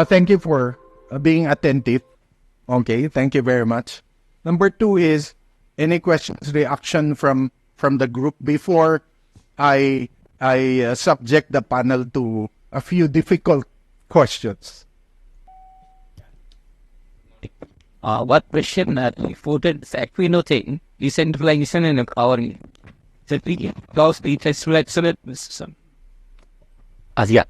Thank you for being attentive. Okay, thank you very much. Number two is any questions, reaction from the group before I subject the panel to a few difficult questions. What question reported is Aquino thing, decentralization and empowerment. So we close the excellent system. Yeah.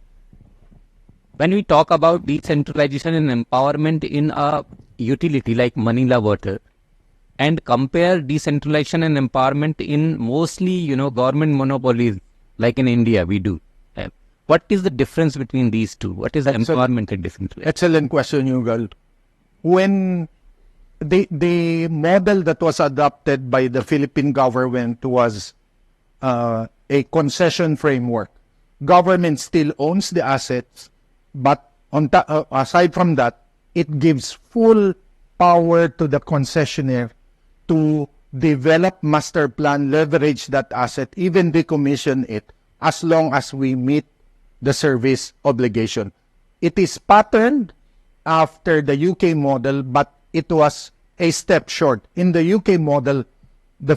When we talk about decentralization and empowerment in a utility like Manila Water, and compare decentralization and empowerment in mostly, government monopolies, like in India we do. What is the difference between these two? What is the empowerment and decentralization? Excellent question, Yugal. When the model that was adopted by the Philippine government was a concession framework. Government still owns the assets, but aside from that, it gives full power to the concessionaire to develop master plan, leverage that asset, even decommission it, as long as we meet the service obligation. It is patterned after the UK model, but it was a step short. In the UK model, the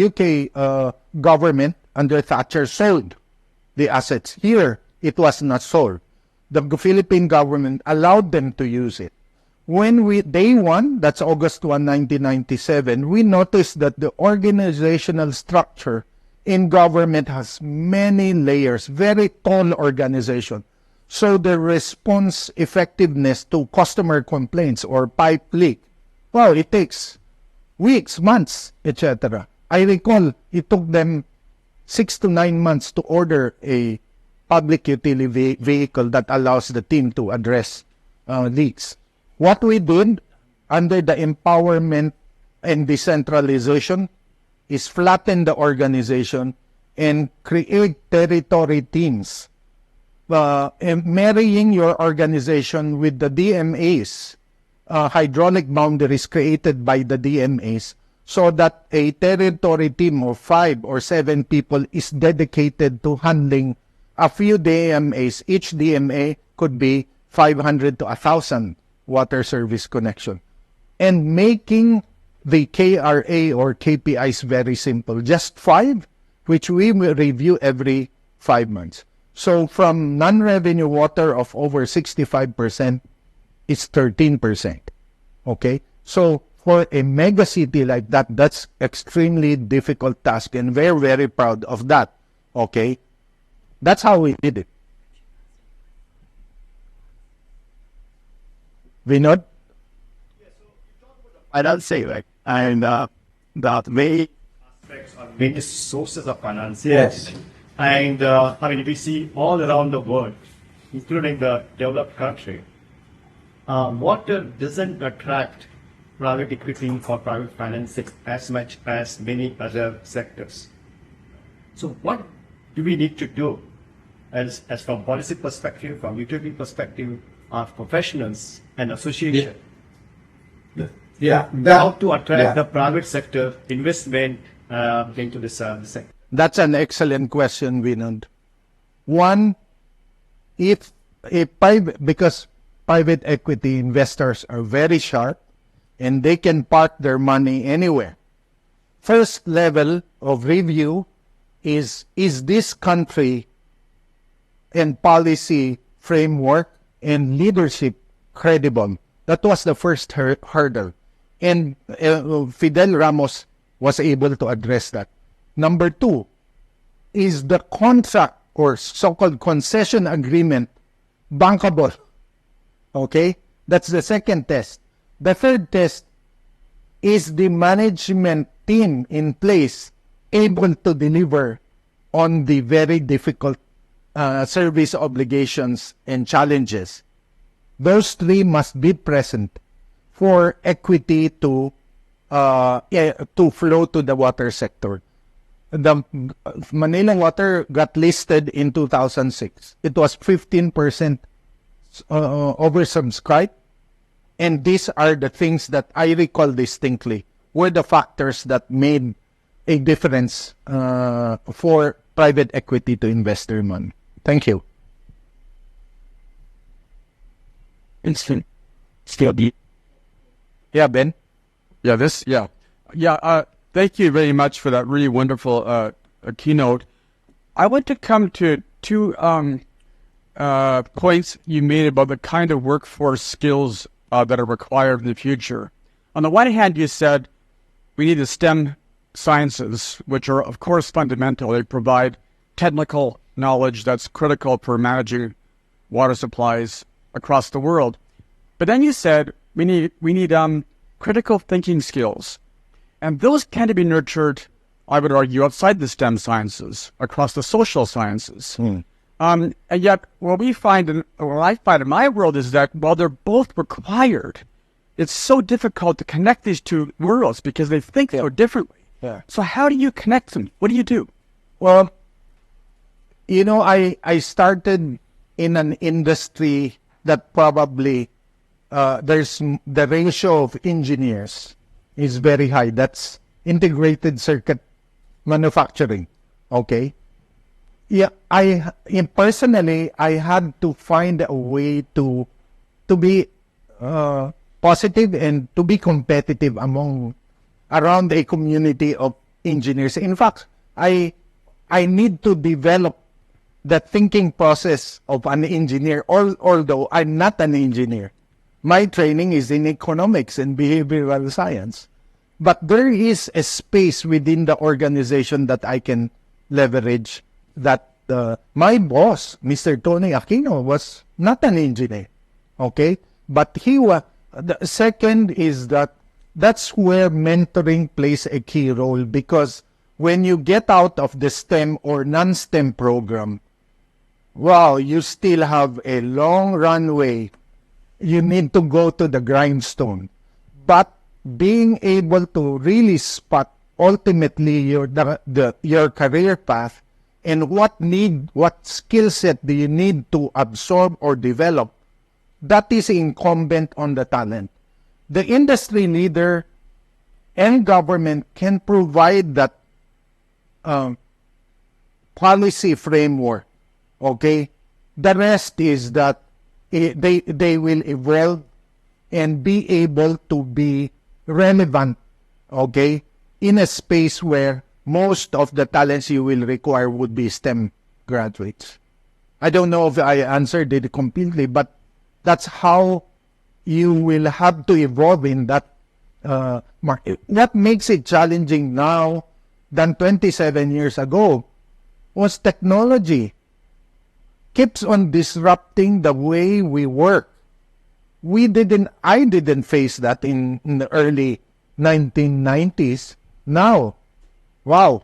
UK government under Thatcher sold the assets. Here, it was not sold. The Philippine government allowed them to use it. When day one, that's August 1, 1997, we noticed that the organizational structure in government has many layers, very tall organization. So the response effectiveness to customer complaints or pipe leak, well, it takes weeks, months, etc. I recall it took them 6 to 9 months to order a public utility vehicle that allows the team to address leaks. What we did under the empowerment and decentralization is flatten the organization and create territory teams. Marrying your organization with the DMAs, hydraulic boundaries created by the DMAs, so that a territory team of 5 or 7 people is dedicated to handling a few DMAs. Each DMA could be 500 to 1,000 water service connection. And making the KRA or KPIs very simple. Just 5, which we will review every 5 months. So from non-revenue water of over 65%, it's 13%. Okay? So for a mega city like that, that's extremely difficult task, and we're very proud of that. Okay? That's how we did it. Vinod? Yeah, so you talk about the financing, right? And the main aspects are various sources of financing. Yes. And if we see all around the world, including the developed country, water doesn't attract private equity or private financing as much as many other sectors. So what do we need to do as from policy perspective, from utility perspective, our professionals and association? How to attract the private sector investment into this sector? That's an excellent question, Vinod. One, because private equity investors are very sharp and they can park their money anywhere. First level of review is this country and policy framework and leadership credible? That was the first hurdle. And Fidel Ramos was able to address that. Number 2, is the contract or so-called concession agreement bankable? Okay? That's the second test. The third test, is the management team in place able to deliver on the very difficult service obligations and challenges? Those 3 must be present for equity to flow to the water sector. The Manila Water got listed in 2006. It was 15% oversubscribed. And these are the things that I recall distinctly were the factors that made a difference for private equity to invest their money. Thank you. instant still be. Yeah, Ben? Thank you very much for that really wonderful keynote. I want to come to two points you made about the kind of workforce skills that are required in the future. On the one hand, you said we need the STEM sciences, which are, of course, fundamental. They provide technical knowledge that's critical for managing water supplies across the world. But then you said we need critical thinking skills. And those tend to be nurtured, I would argue, outside the STEM sciences, across the social sciences. And yet, what I find in my world is that while they're both required, it's so difficult to connect these two worlds because they think so differently. Yeah. So how do you connect them? What do you do? Well, I started in an industry that probably there's the ratio of engineers is very high. That's integrated circuit manufacturing. Okay. Yeah, personally, I had to find a way to be positive and to be competitive around a community of engineers. In fact, I need to develop the thinking process of an engineer, although I'm not an engineer. My training is in economics and behavioral science. But there is a space within the organization that I can leverage that my boss, Mr. Tony Aquino, was not an engineer. Okay? But he was. The second is that's where mentoring plays a key role, because when you get out of the STEM or non-STEM program, wow, you still have a long runway. You need to go to the grindstone. But being able to really spot ultimately your career path and what skill set do you need to absorb or develop, that is incumbent on the talent. The industry leader and government can provide that policy framework. Okay? The rest is that they will evolve and be able to be relevant, okay, in a space where most of the talents you will require would be STEM graduates. I don't know if I answered it completely, but that's how you will have to evolve in that market. What makes it challenging now than 27 years ago was technology. Keeps on disrupting the way we work. I didn't face that in the early 1990s. Now, wow,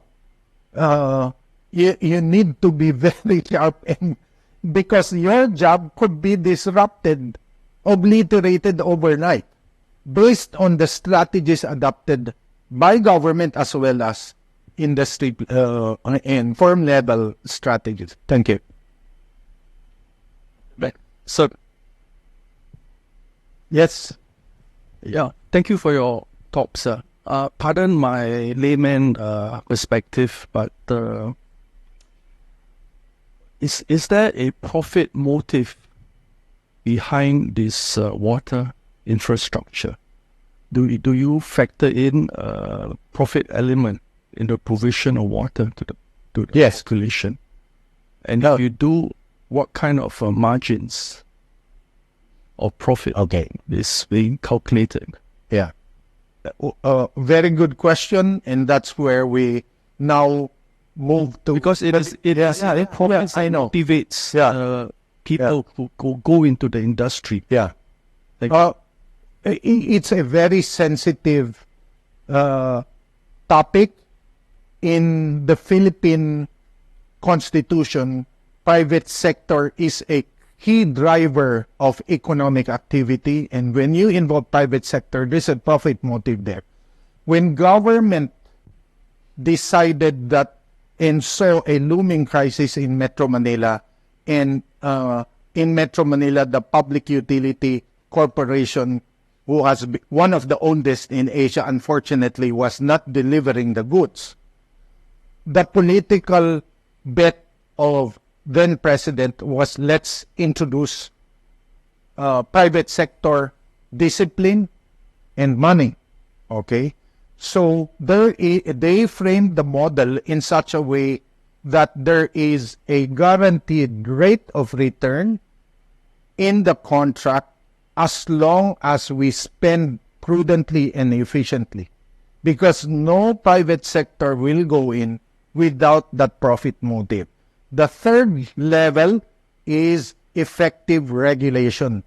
you need to be very sharp, and because your job could be disrupted, obliterated overnight, based on the strategies adopted by government as well as industry and firm level strategies. Thank you. So, Yes. yeah, thank you for your talk, sir. Pardon my layman perspective, but is there a profit motive behind this water infrastructure? Do you factor in profit element in the provision of water to the Yes. population? And if you do, what kind of margins of profit is being calculated? Yeah. Very good question, and that's where we now move to. Because it I know. motivates people who go into the industry. Yeah. Like- It's a very sensitive topic. In the Philippine Constitution, private sector is a key driver of economic activity, and when you involve private sector, there's a profit motive there. When government decided that and saw a looming crisis in Metro Manila, and in Metro Manila, the Public Utility Corporation, who has one of the oldest in Asia, unfortunately, was not delivering the goods. The political bet of then president was, let's introduce private sector discipline and money. Okay? So they framed the model in such a way that there is a guaranteed rate of return in the contract as long as we spend prudently and efficiently. Because no private sector will go in without that profit motive. The third level is effective regulation.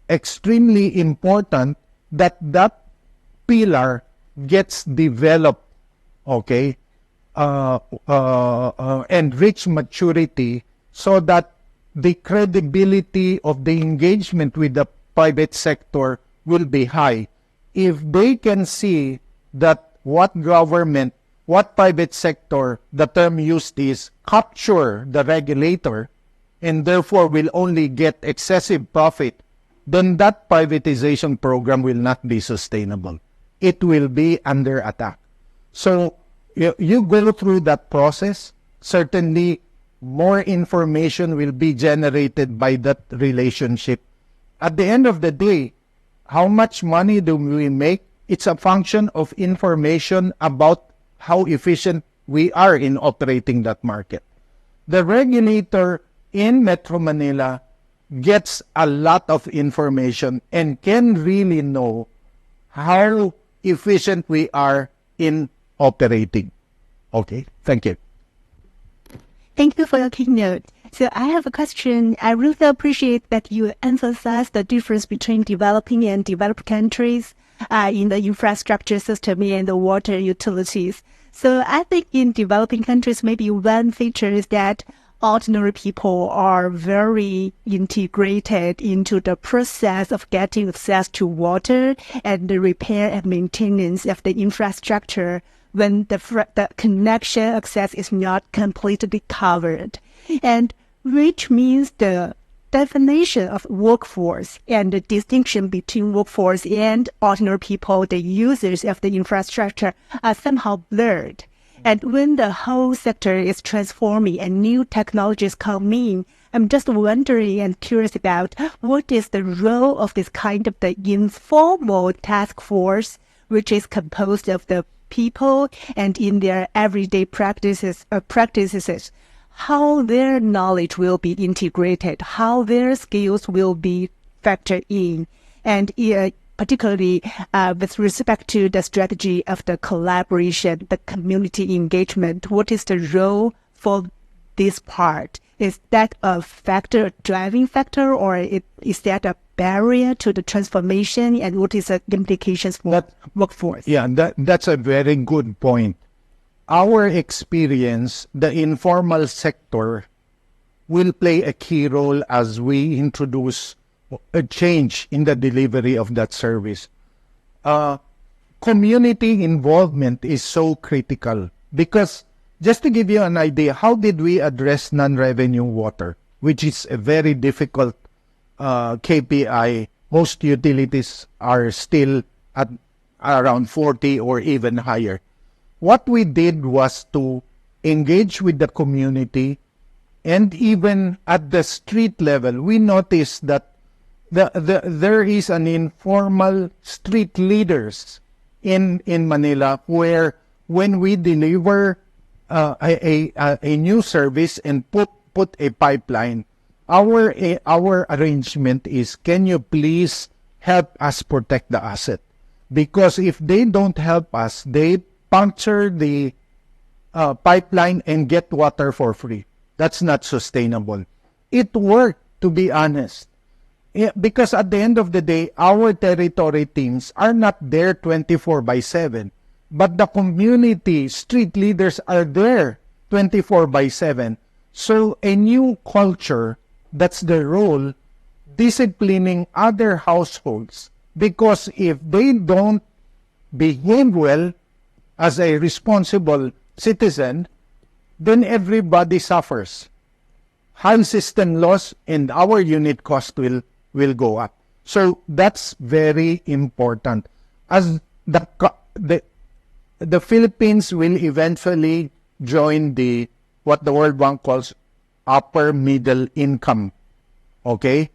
Extremely important that that pillar gets developed, okay, and reach maturity so that the credibility of the engagement with the private sector will be high. If they can see that what private sector, the term used is capture the regulator and therefore will only get excessive profit, then that privatization program will not be sustainable. It will be under attack. So you go through that process, certainly more information will be generated by that relationship. At the end of the day, how much money do we make? It's a function of information about how efficient we are in operating that market. The regulator in Metro Manila gets a lot of information and can really know how efficient we are in operating. Okay, thank you. Thank you for your keynote. So I have a question. I really appreciate that you emphasize the difference between developing and developed countries in the infrastructure system and the water utilities. So I think in developing countries, maybe one feature is that ordinary people are very integrated into the process of getting access to water and the repair and maintenance of the infrastructure when the connection access is not completely covered. And which means the definition of workforce and the distinction between workforce and ordinary people, the users of the infrastructure, are somehow blurred. And when the whole sector is transforming and new technologies come in, I'm just wondering and curious about what is the role of this kind of the informal task force, which is composed of the people and in their everyday practices, how their knowledge will be integrated, how their skills will be factored in, and particularly with respect to the strategy of the collaboration, the community engagement, what is the role for this part? Is that a factor, a driving factor, or is that a barrier to the transformation, and what is the implications for workforce? Yeah, that's a very good point. Our experience, the informal sector will play a key role as we introduce a change in the delivery of that service. Community involvement is so critical because, just to give you an idea, how did we address non-revenue water, which is a very difficult KPI? Most utilities are still at around 40 or even higher. What we did was to engage with the community, and even at the street level, we noticed that there is an informal street leaders in Manila where when we deliver a new service and put a pipeline, our arrangement is, can you please help us protect the asset? Because if they don't help us, they puncture the pipeline and get water for free. That's not sustainable. It worked, to be honest. Yeah, because at the end of the day, our territory teams are not there 24/7, but the community street leaders are there 24/7. So a new culture, that's the role, disciplining other households. Because if they don't behave well as a responsible citizen, then everybody suffers. Hand system loss and our unit cost will go up. So that's very important. As the Philippines will eventually join what the World Bank calls upper middle income. Okay?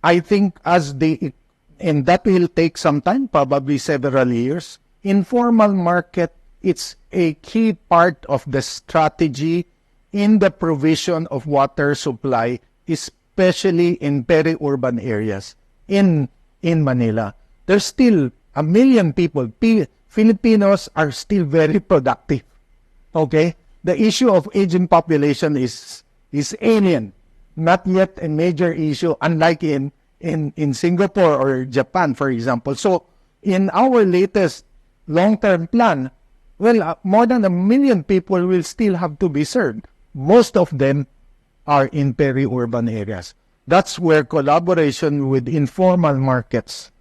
I think and that will take some time, probably several years. Informal market, it's a key part of the strategy in the provision of water supply, especially in peri-urban areas in Manila. There's still 1 million people. Filipinos are still very productive. Okay? The issue of aging population is alien, not yet a major issue, unlike in Singapore or Japan, for example. So, in our latest long-term plan, well, more than 1 million people will still have to be served. Most of them are in peri-urban areas. That's where collaboration with informal markets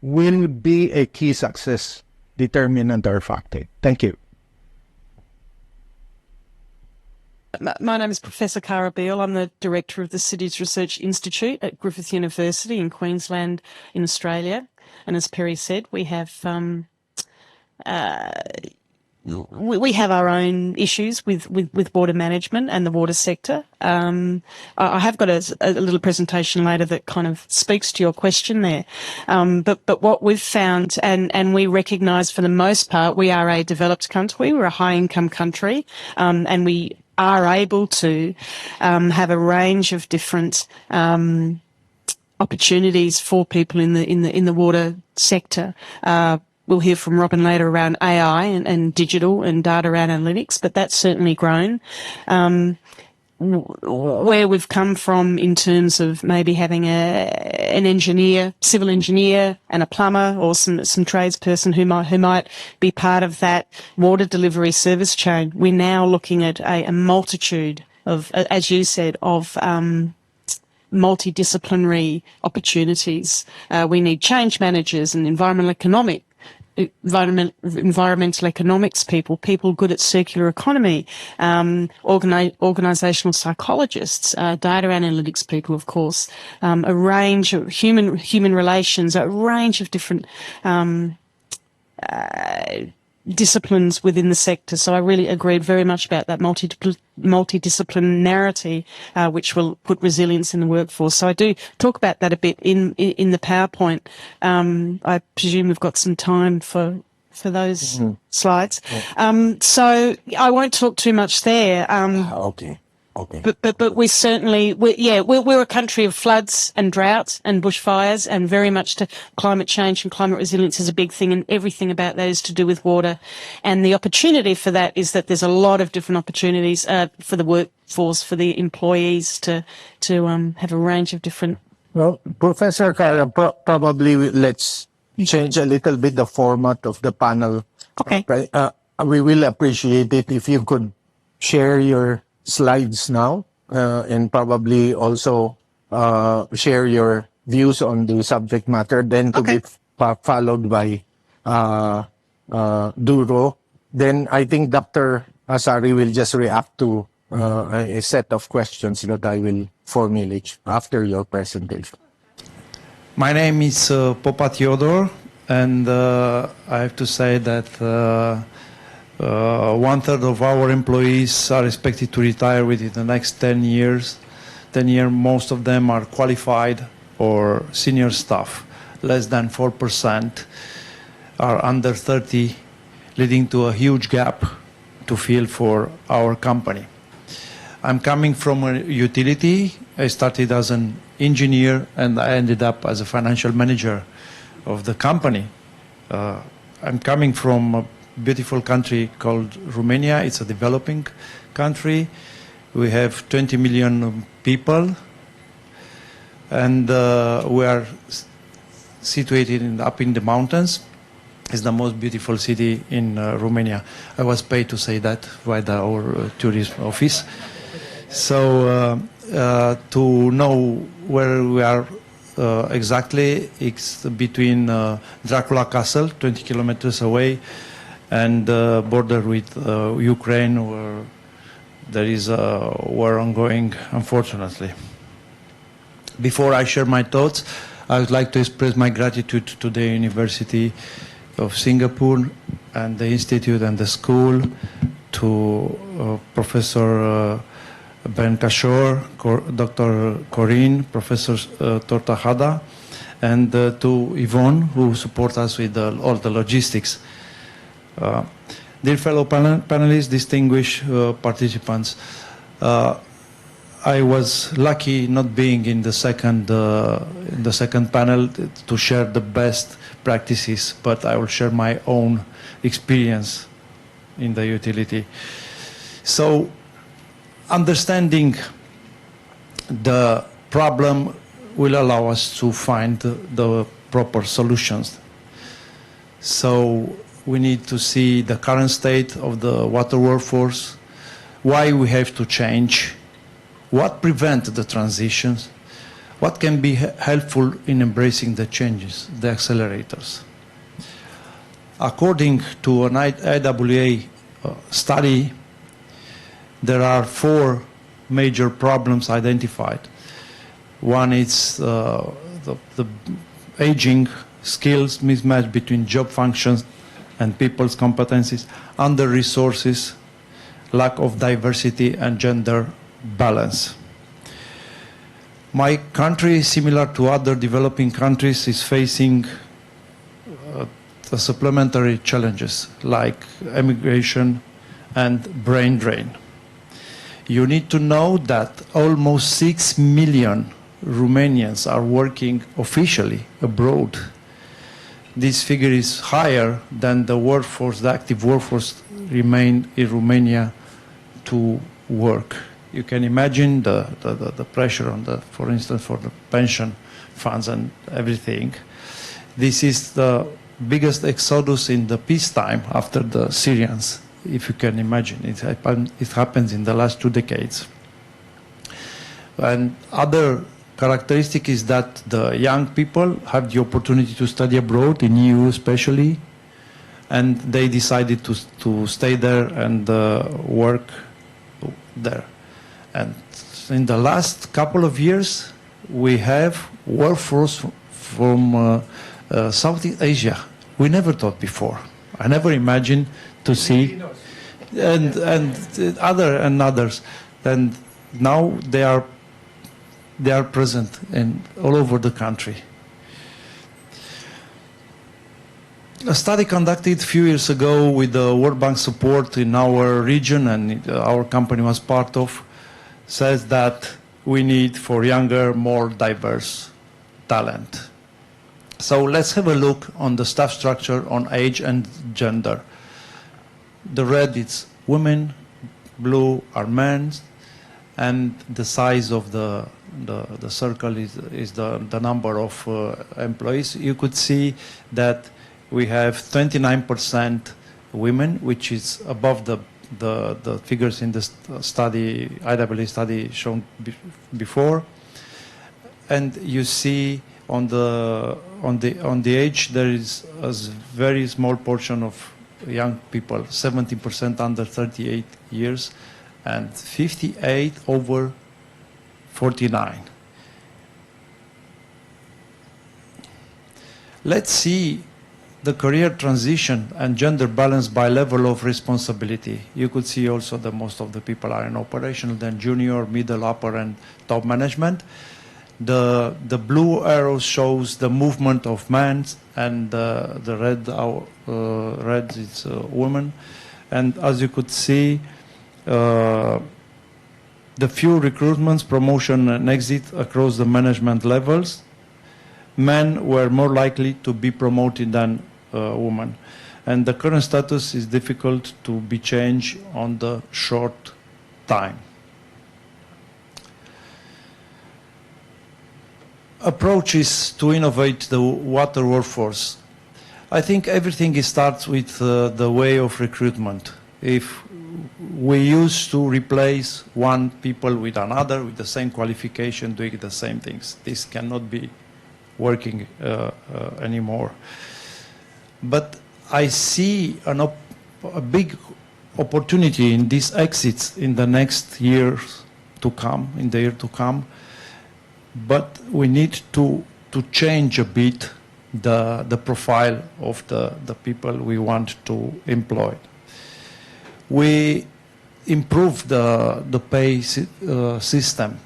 will be a key success determinant or factor. Thank you. My name is Professor Cara Beale. I'm the Director of the Cities Research Institute at Griffith University in Queensland in Australia. And as Perry said, we have we have our own issues with water management and the water sector. I have got a little presentation later that kind of speaks to your question there. But what we've found, and we recognise for the most part, we are a developed country, we're a high income country, and we are able to have a range of different opportunities for people in the water sector. We'll hear from Robin later around AI and digital and data analytics, but that's certainly grown. Where we've come from in terms of maybe having an engineer, civil engineer, and a plumber, or some tradesperson who might be part of that water delivery service chain. We're now looking at a multitude of, as you said, of multidisciplinary opportunities. We need change managers and environmental economics people good at circular economy, organizational psychologists, data analytics people, of course, a range of human relations, a range of different disciplines within the sector. So I really agreed very much about that multidisciplinarity, which will put resilience in the workforce. So I do talk about that a bit in the PowerPoint. I presume we've got some time for those slides. So I won't talk too much there. Okay. But we certainly, we're a country of floods and droughts and bushfires, and very much to climate change and climate resilience is a big thing, and everything about that is to do with water. And the opportunity for that is that there's a lot of different opportunities for the workforce, for the employees to have a range of different. Well, Professor Cara, probably let's change a little bit the format of the panel. Okay. We will appreciate it if you could share your slides now, and probably also share your views on the subject matter, then to be followed by Duro. Then I think Dr. Asari will just react to a set of questions that I will formulate after your presentation. My name is Popa Theodore, and I have to say that 1/3 of our employees are expected to retire within the next 10 years. Most of them are qualified or senior staff. Less than 4% are under 30, leading to a huge gap to fill for our company. I'm coming from a utility. I started as an engineer and I ended up as a financial manager of the company. I'm coming from a beautiful country called Romania. It's a developing country. We have 20 million people, and we are situated up in the mountains. It's the most beautiful city in Romania. I was paid to say that by our tourism office. So to know where we are exactly, it's between Dracula Castle, 20 kilometers away, and border with Ukraine, where there is a war ongoing, unfortunately. Before I share my thoughts, I would like to express my gratitude to the University of Singapore and the Institute and the school, to Professor Ben Kashor, Dr. Corinne, Professor Tortajada, and to Yvonne, who support us with all the logistics. Dear fellow panelists, distinguished participants, I was lucky not being in the second panel to share the best practices, but I will share my own experience in the utility. So, understanding the problem will allow us to find the proper solutions. So, we need to see the current state of the water workforce, why we have to change, what prevents the transitions, what can be helpful in embracing the changes, the accelerators. According to an IWA study, there are 4 major problems identified. One is the aging skills mismatch between job functions and people's competencies, under-resources, lack of diversity, and gender balance. My country, similar to other developing countries, is facing the supplementary challenges like emigration and brain drain. You need to know that almost 6 million Romanians are working officially abroad. This figure is higher than the workforce, the active workforce remain in Romania to work. You can imagine the pressure on for instance, for the pension funds and everything. This is the biggest exodus in the peacetime after the Syrians, if you can imagine. It happens in the last 2 decades. And other characteristic is that the young people have the opportunity to study abroad, in EU especially, and they decided to stay there and work there. And in the last couple of years, we have workforce from Southeast Asia. We never thought before. I never imagined to see, and others. And now they are present all over the country. A study conducted a few years ago with the World Bank support in our region, and our company was part of, says that we need for younger, more diverse talent. So let's have a look on the staff structure on age and gender. The red is women, blue are men, and the size of the circle is the number of employees. You could see that we have 29% women, which is above the figures in the study, IWA study shown before. And you see on the age there is a very small portion of young people, 70% under 38 years and 58 over 49. Let's see the career transition and gender balance by level of responsibility. You could see also that most of the people are in operational, then junior, middle, upper, and top management. The blue arrow shows the movement of men, and the red is women. And as you could see, the few recruitments, promotion, and exit across the management levels, men were more likely to be promoted than women. And the current status is difficult to be changed on the short time. Approaches to innovate the water workforce. I think everything starts with the way of recruitment. If we used to replace one people with another with the same qualification doing the same things, this cannot be working anymore. But I see a big opportunity in these exits in the next years to come, in the year to come. But we need to change a bit the profile of the people we want to employ. We improve the pay system.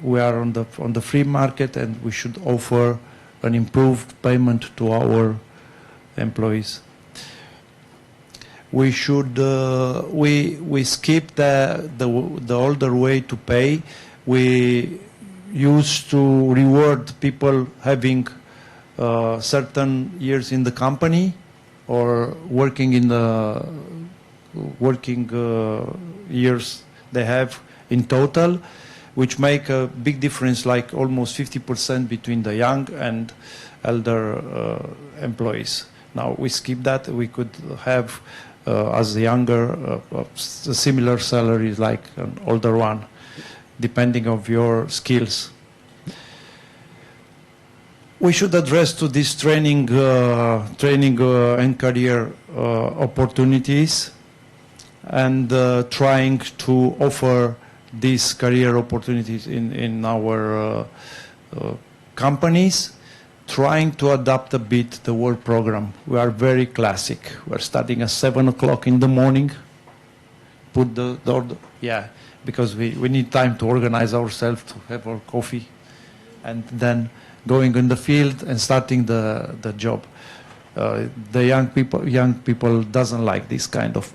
We are on the free market, and we should offer an improved payment to our employees. We should we skip the older way to pay. We used to reward people having certain years in the company or working in the years they have in total, which make a big difference, like almost 50% between the young and elder employees. Now we skip that. We could have, as a younger, similar salaries like an older one, depending on your skills. We should address to this training and career opportunities, and trying to offer these career opportunities in our companies, trying to adapt a bit the work program. We are very classic. We're starting at 7 o'clock in the morning, put the order, because we need time to organize ourselves, to have our coffee, and then going in the field and starting the job. The young people doesn't like this kind of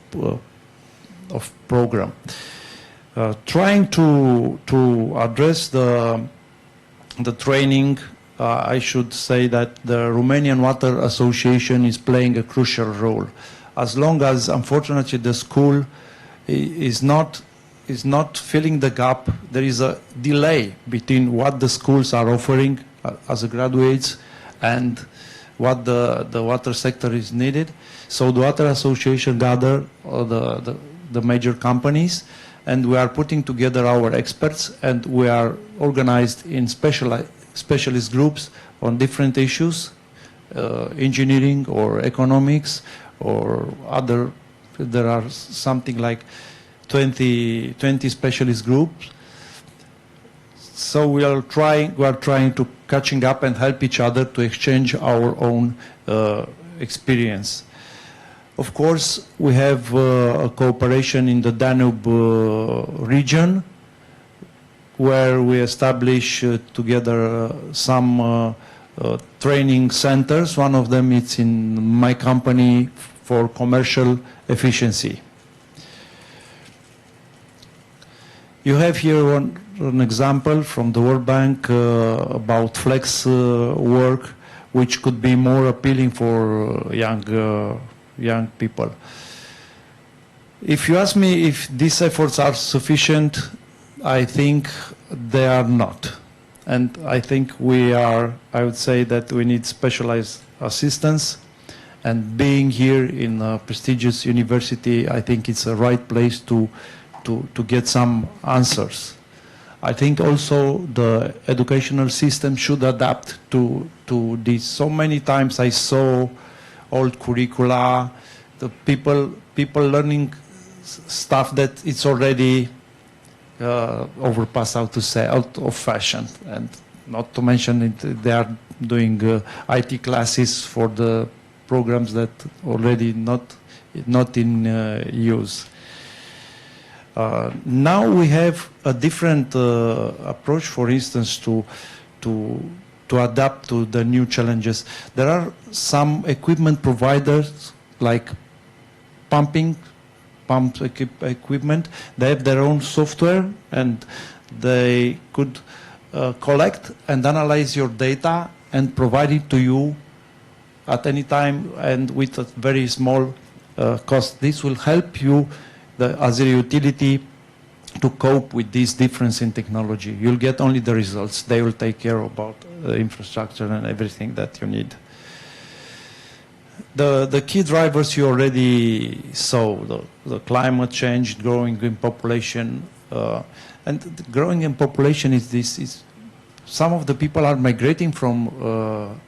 program. Trying to address the training, I should say that the Romanian Water Association is playing a crucial role. As long as, unfortunately, the school is not filling the gap, there is a delay between what the schools are offering as graduates and what the water sector is needed. So the Water Association gather the major companies, and we are putting together our experts, and we are organized in specialist groups on different issues, engineering or economics or other. There are something like 20 specialist groups. So we are trying to catching up and help each other to exchange our own experience. Of course, we have a cooperation in the Danube region, where we establish together some training centers. One of them is in my company for commercial efficiency. You have here an example from the World Bank about flex work, which could be more appealing for young people. If you ask me if these efforts are sufficient, I think they are not. And I think I would say that we need specialized assistance. And being here in a prestigious university, I think it's the right place to get some answers. I think also the educational system should adapt to this. So many times I saw old curricula, the people learning stuff that it's already overpassed, out of fashion, and not to mention it, they are doing IT classes for the programs that already not in use. Now we have a different approach, for instance, to adapt to the new challenges. There are some equipment providers like pump equipment. They have their own software, and they could collect and analyze your data and provide it to you at any time and with a very small cost. This will help you as a utility to cope with this difference in technology. You'll get only the results. They will take care about the infrastructure and everything that you need. The key drivers you already saw, the climate change, growing in population, and the growing in population is some of the people are migrating from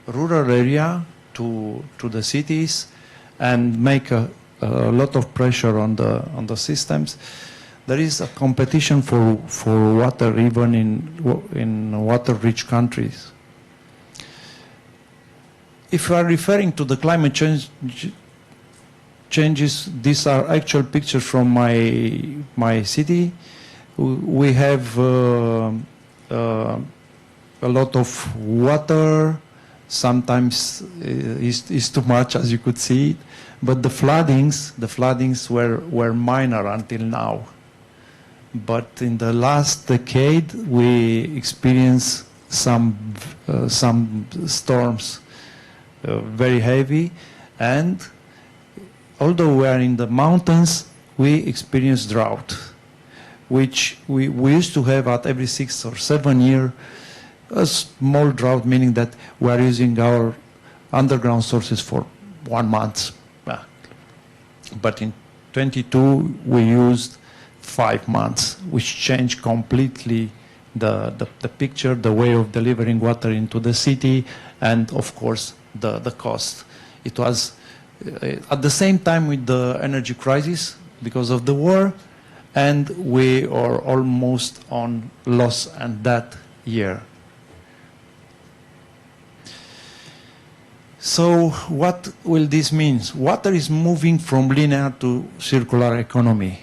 rural area to the cities and make a lot of pressure on the systems. There is a competition for water even in water-rich countries. If you are referring to the climate changes. These are actual pictures from my city. We have a lot of water. Sometimes is too much, as you could see. But the floodings were minor until now. But in the last decade, we experienced some storms, very heavy, and although we are in the mountains, we experience drought, which we used to have at every 6 or 7 years, a small drought, meaning that we are using our underground sources for 1 month. But in 22, we used 5 months, which changed completely the picture, the way of delivering water into the city, and of course the cost. It was at the same time with the energy crisis because of the war, and we are almost on loss and that year. So what will this mean? Water is moving from linear to circular economy.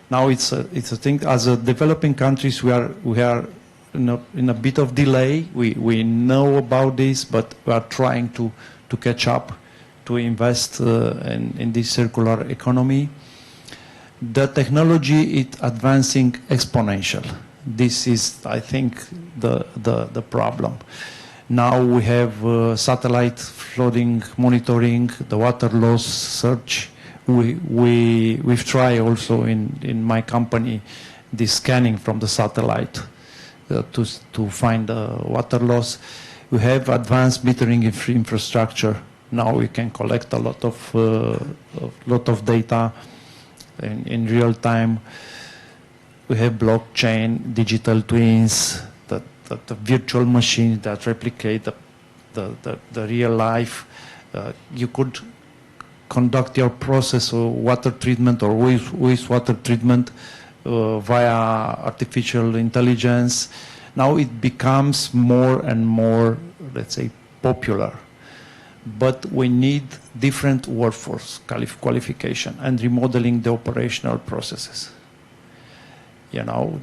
Now it's a thing. As a developing countries, we are in a bit of delay. We know about this, but we are trying to catch up, to invest in this circular economy. The technology is advancing exponential. This is, I think, the problem. Now we have satellite flooding monitoring, the water loss search. We've tried also in my company this scanning from the satellite to find water loss. We have advanced metering infrastructure. Now we can collect a lot of data in real time. We have blockchain, digital twins, the virtual machines that replicate the real life. You could conduct your process of water treatment or wastewater treatment via artificial intelligence. Now it becomes more and more, let's say, popular. But we need different workforce qualification and remodeling the operational processes. You know,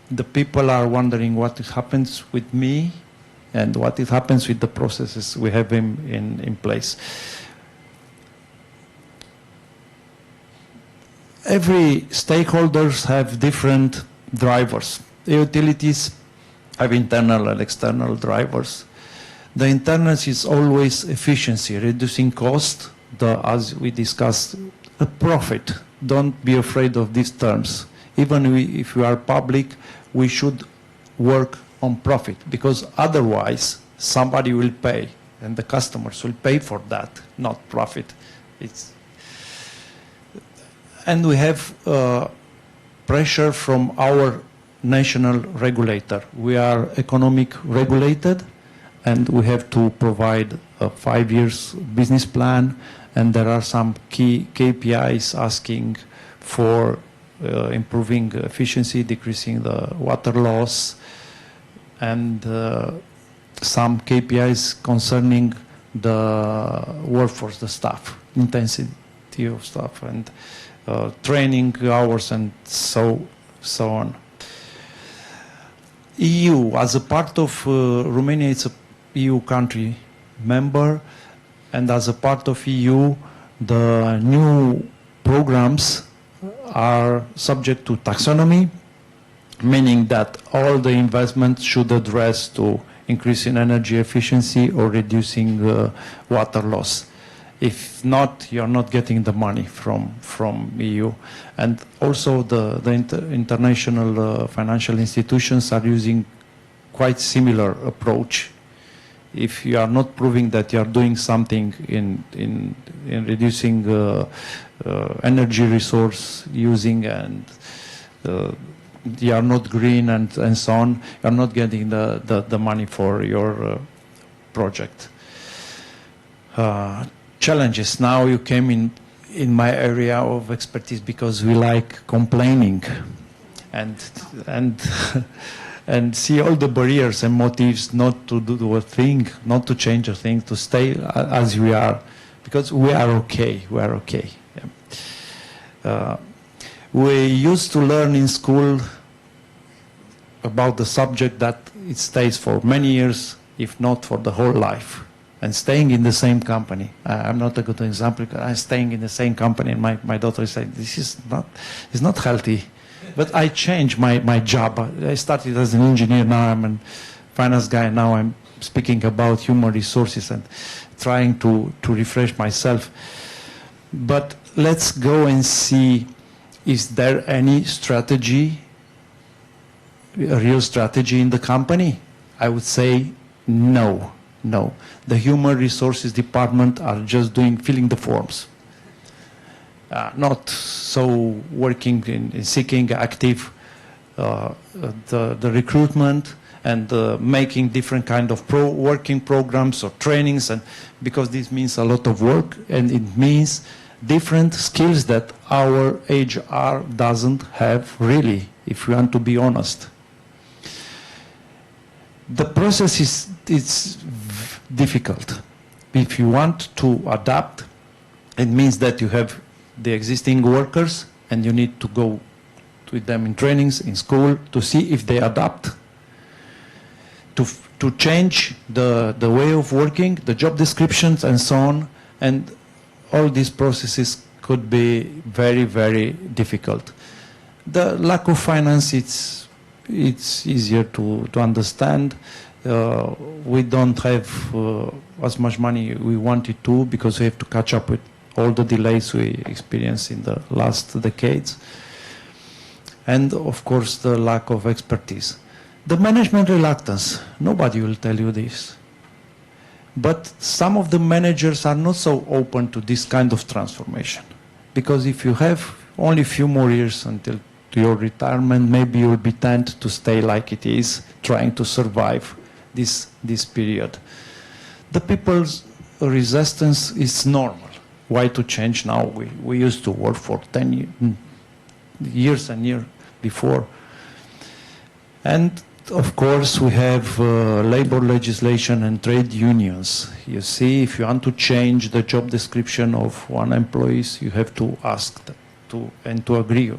the people are wondering what happens with me and what happens with the processes we have in place. Every stakeholders have different drivers. The utilities have internal and external drivers. The internal is always efficiency, reducing cost, as we discussed, a profit. Don't be afraid of these terms. Even if we are public, we should work on profit, because otherwise somebody will pay, and the customers will pay for that, not profit. And we have pressure from our national regulator. We are economic regulated, and we have to provide a 5 years business plan, and there are some key KPIs asking for improving efficiency, decreasing the water loss, and some KPIs concerning the workforce, the staff, intensity of staff, and training hours, and so on. EU, as a part of Romania, it's a EU country member, and as a part of EU, the new programs are subject to taxonomy, meaning that all the investments should address to increasing energy efficiency or reducing water loss. If not, you're not getting the money from EU. And also the international financial institutions are using quite similar approach. If you are not proving that you are doing something in reducing energy resource using, and you are not green and so on, you are not getting the money for your project. Challenges. Now you came in my area of expertise, because we like complaining and and see all the barriers and motives not to do a thing, not to change a thing, to stay as we are, because we are okay. We are okay. We used to learn in school about the subject that it stays for many years, if not for the whole life. And staying in the same company. I'm not a good example because I'm staying in the same company, and my daughter is saying, this is not healthy. But I changed my job. I started as an engineer, now I'm a finance guy, now I'm speaking about human resources and trying to refresh myself. But let's go and see, is there any strategy, a real strategy in the company? I would say no. No. The human resources department are just filling the forms. Not so working in seeking active the recruitment and making different kind of working programs or trainings, and because this means a lot of work and it means different skills that our HR doesn't have really, if we want to be honest. The process is difficult. If you want to adapt, it means that you have the existing workers and you need to go with them in trainings, in school, to see if they adapt, to change the way of working, the job descriptions and so on, and all these processes could be very, very difficult. The lack of finance, it's easier to understand. We don't have as much money we wanted to because we have to catch up with all the delays we experienced in the last decades. And of course, the lack of expertise. The management reluctance, nobody will tell you this. But some of the managers are not so open to this kind of transformation. Because if you have only a few more years until your retirement, maybe you'll be tempted to stay like it is, trying to survive this period. The people's resistance is normal. Why to change now? We used to work for 10 years and years before. And of course, we have labor legislation and trade unions. You see, if you want to change the job description of one employee, you have to ask and to agree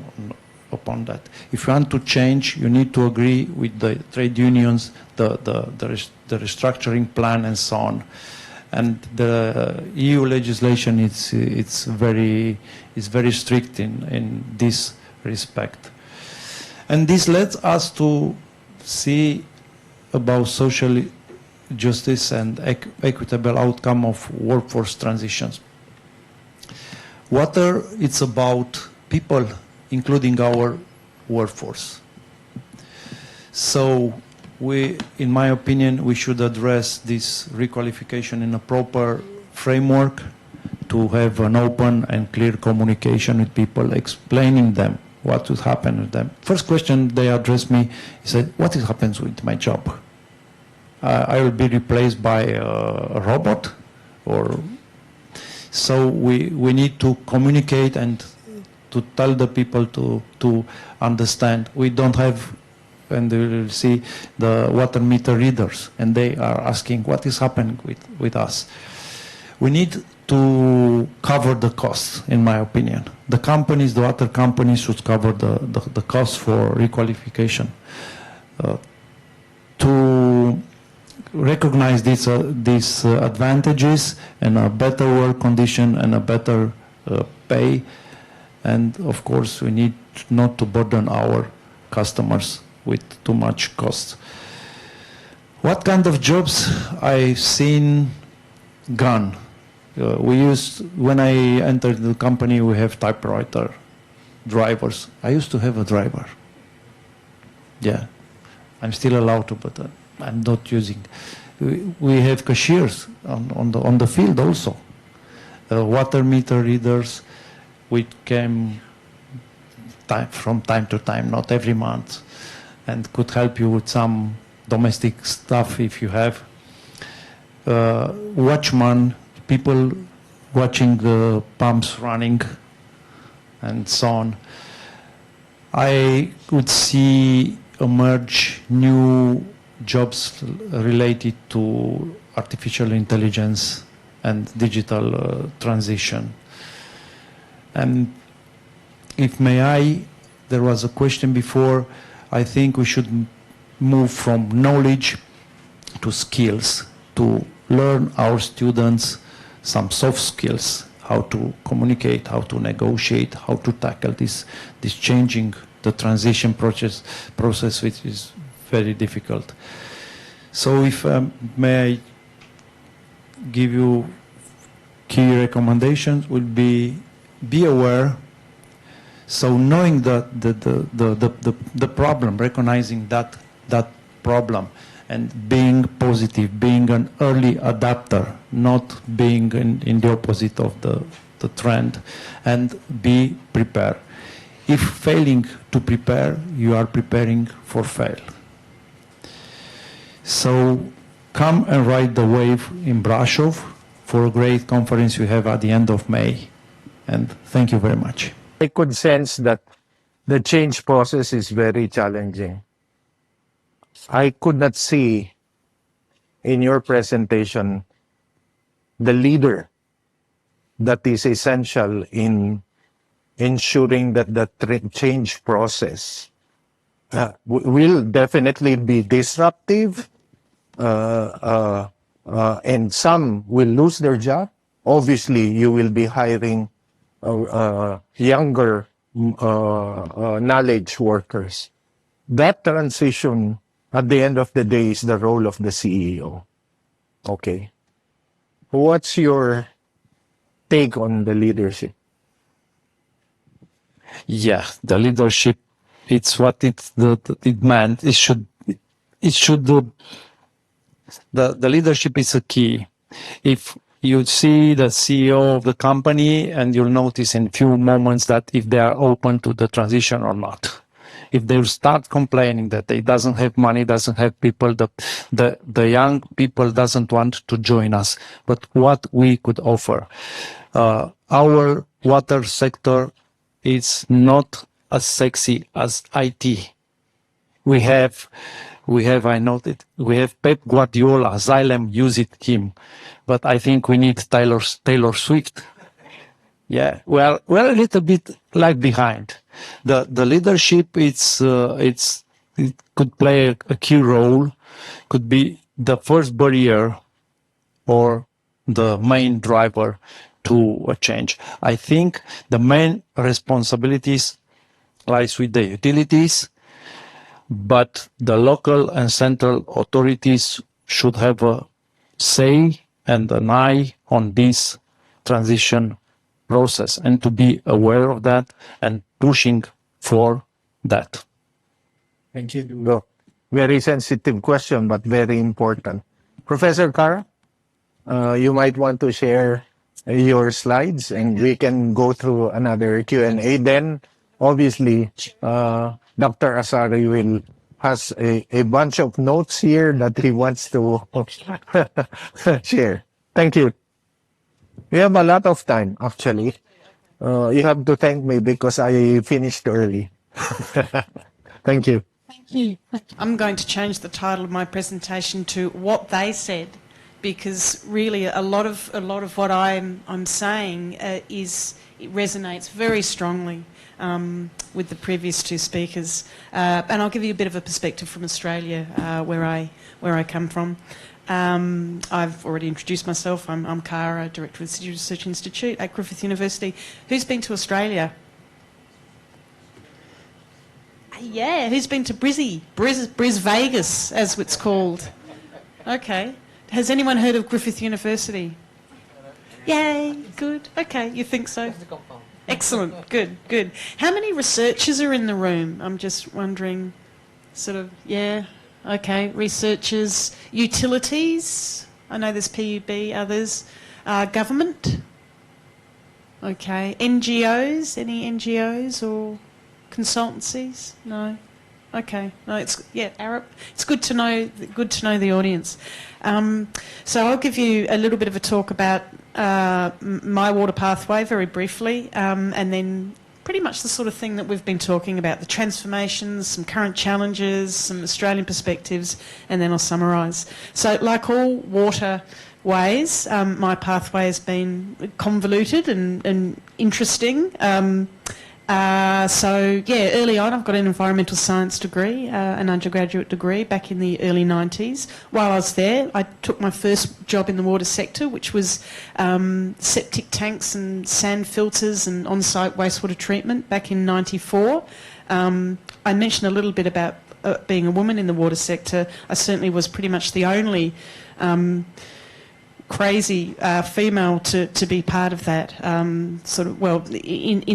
upon that. If you want to change, you need to agree with the trade unions, the restructuring plan, and so on. And the EU legislation it's very strict in this respect. And this led us to see about social justice and equitable outcome of workforce transitions. Water, it's about people, including our workforce. So in my opinion, we should address this requalification in a proper framework to have an open and clear communication with people, explaining them what would happen with them. First question they addressed me, he said, what happens with my job? I will be replaced by a robot? So we need to communicate and to tell the people to understand. We don't have, and they will see the water meter readers, and they are asking what is happening with us. We need to cover the costs, in my opinion. The companies, the water companies should cover the costs for requalification. To recognize these advantages and a better work condition and a better pay. And of course, we need not to burden our customers with too much cost. What kind of jobs I've seen gone? When I entered the company, we have typewriter drivers. I used to have a driver. Yeah, I'm still allowed to, but I'm not using. We have cashiers on the field also. Water meter readers, which came from time to time, not every month, and could help you with some domestic stuff if you have. Watchman, people watching the pumps running, and so on. I would see emerge new jobs related to artificial intelligence and digital transition. And if may I, there was a question before. I think we should move from knowledge to skills, to learn our students some soft skills, how to communicate, how to negotiate, how to tackle this changing, the transition process, which is very difficult. So if may I give you key recommendations, would be aware. So knowing the problem, recognizing that problem, and being positive, being an early adapter, not being in the opposite of the trend, and be prepared. If failing to prepare, you are preparing for fail. So come and ride the wave in Brasov for a great conference you have at the end of May. And thank you very much. I could sense that the change process is very challenging. I could not see in your presentation the leader that is essential in ensuring that the change process will definitely be disruptive, and some will lose their job. Obviously, you will be hiring younger knowledge workers. That transition, at the end of the day, is the role of the CEO. Okay. What's your take on the leadership? Yeah, the leadership, it's what it meant. The leadership is a key. If you see the CEO of the company, and you'll notice in few moments that if they are open to the transition or not. If they start complaining that they doesn't have money, doesn't have people, the young people doesn't want to join us. But what we could offer, our water sector is not as sexy as IT. We have, I noted, we have Pep Guardiola, Xylem used him, but I think we need Taylor Swift. Yeah, well, we're a little bit lag behind. The leadership, it could play a key role, could be the first barrier or the main driver to a change. I think the main responsibilities lies with the utilities, but the local and central authorities should have a say and an eye on this transition process, and to be aware of that and pushing for that. Thank you. Go. Very sensitive question, but very important. Professor Kara, you might want to share your slides, and we can go through another Q&A. Then, obviously, Dr. Asari has a bunch of notes here that he wants to share. Thank you. We have a lot of time, actually. You have to thank me because I finished early. Thank you. Thank you. I'm going to change the title of my presentation to "What They Said," because really a lot of what I'm saying it resonates very strongly with the previous two speakers, and I'll give you a bit of a perspective from Australia, where I come from. I've already introduced myself. I'm Kara, Director of the City Research Institute at Griffith University. Who's been to Australia? Yeah, who's been to Bris Vegas, as it's called? Okay. Has anyone heard of Griffith University? Yay, good. Okay, you think so? Excellent, good. How many researchers are in the room? I'm just wondering, yeah. Okay, researchers, utilities, I know there's PUB, others, government, okay, NGOs, any NGOs or consultancies? No, okay, no, Arab. It's good to know the audience. So I'll give you a little bit of a talk about my water pathway very briefly, and then pretty much the sort of thing that we've been talking about, the transformations, some current challenges, some Australian perspectives, and then I'll summarise. So like all waterways, my pathway has been convoluted and interesting, So, yeah, early on I've got an environmental science degree, an undergraduate degree back in the early 90s. While I was there, I took my first job in the water sector, which was septic tanks and sand filters and on-site wastewater treatment back in 94. I mentioned a little bit about being a woman in the water sector. I certainly was pretty much the only crazy female to be part of that, in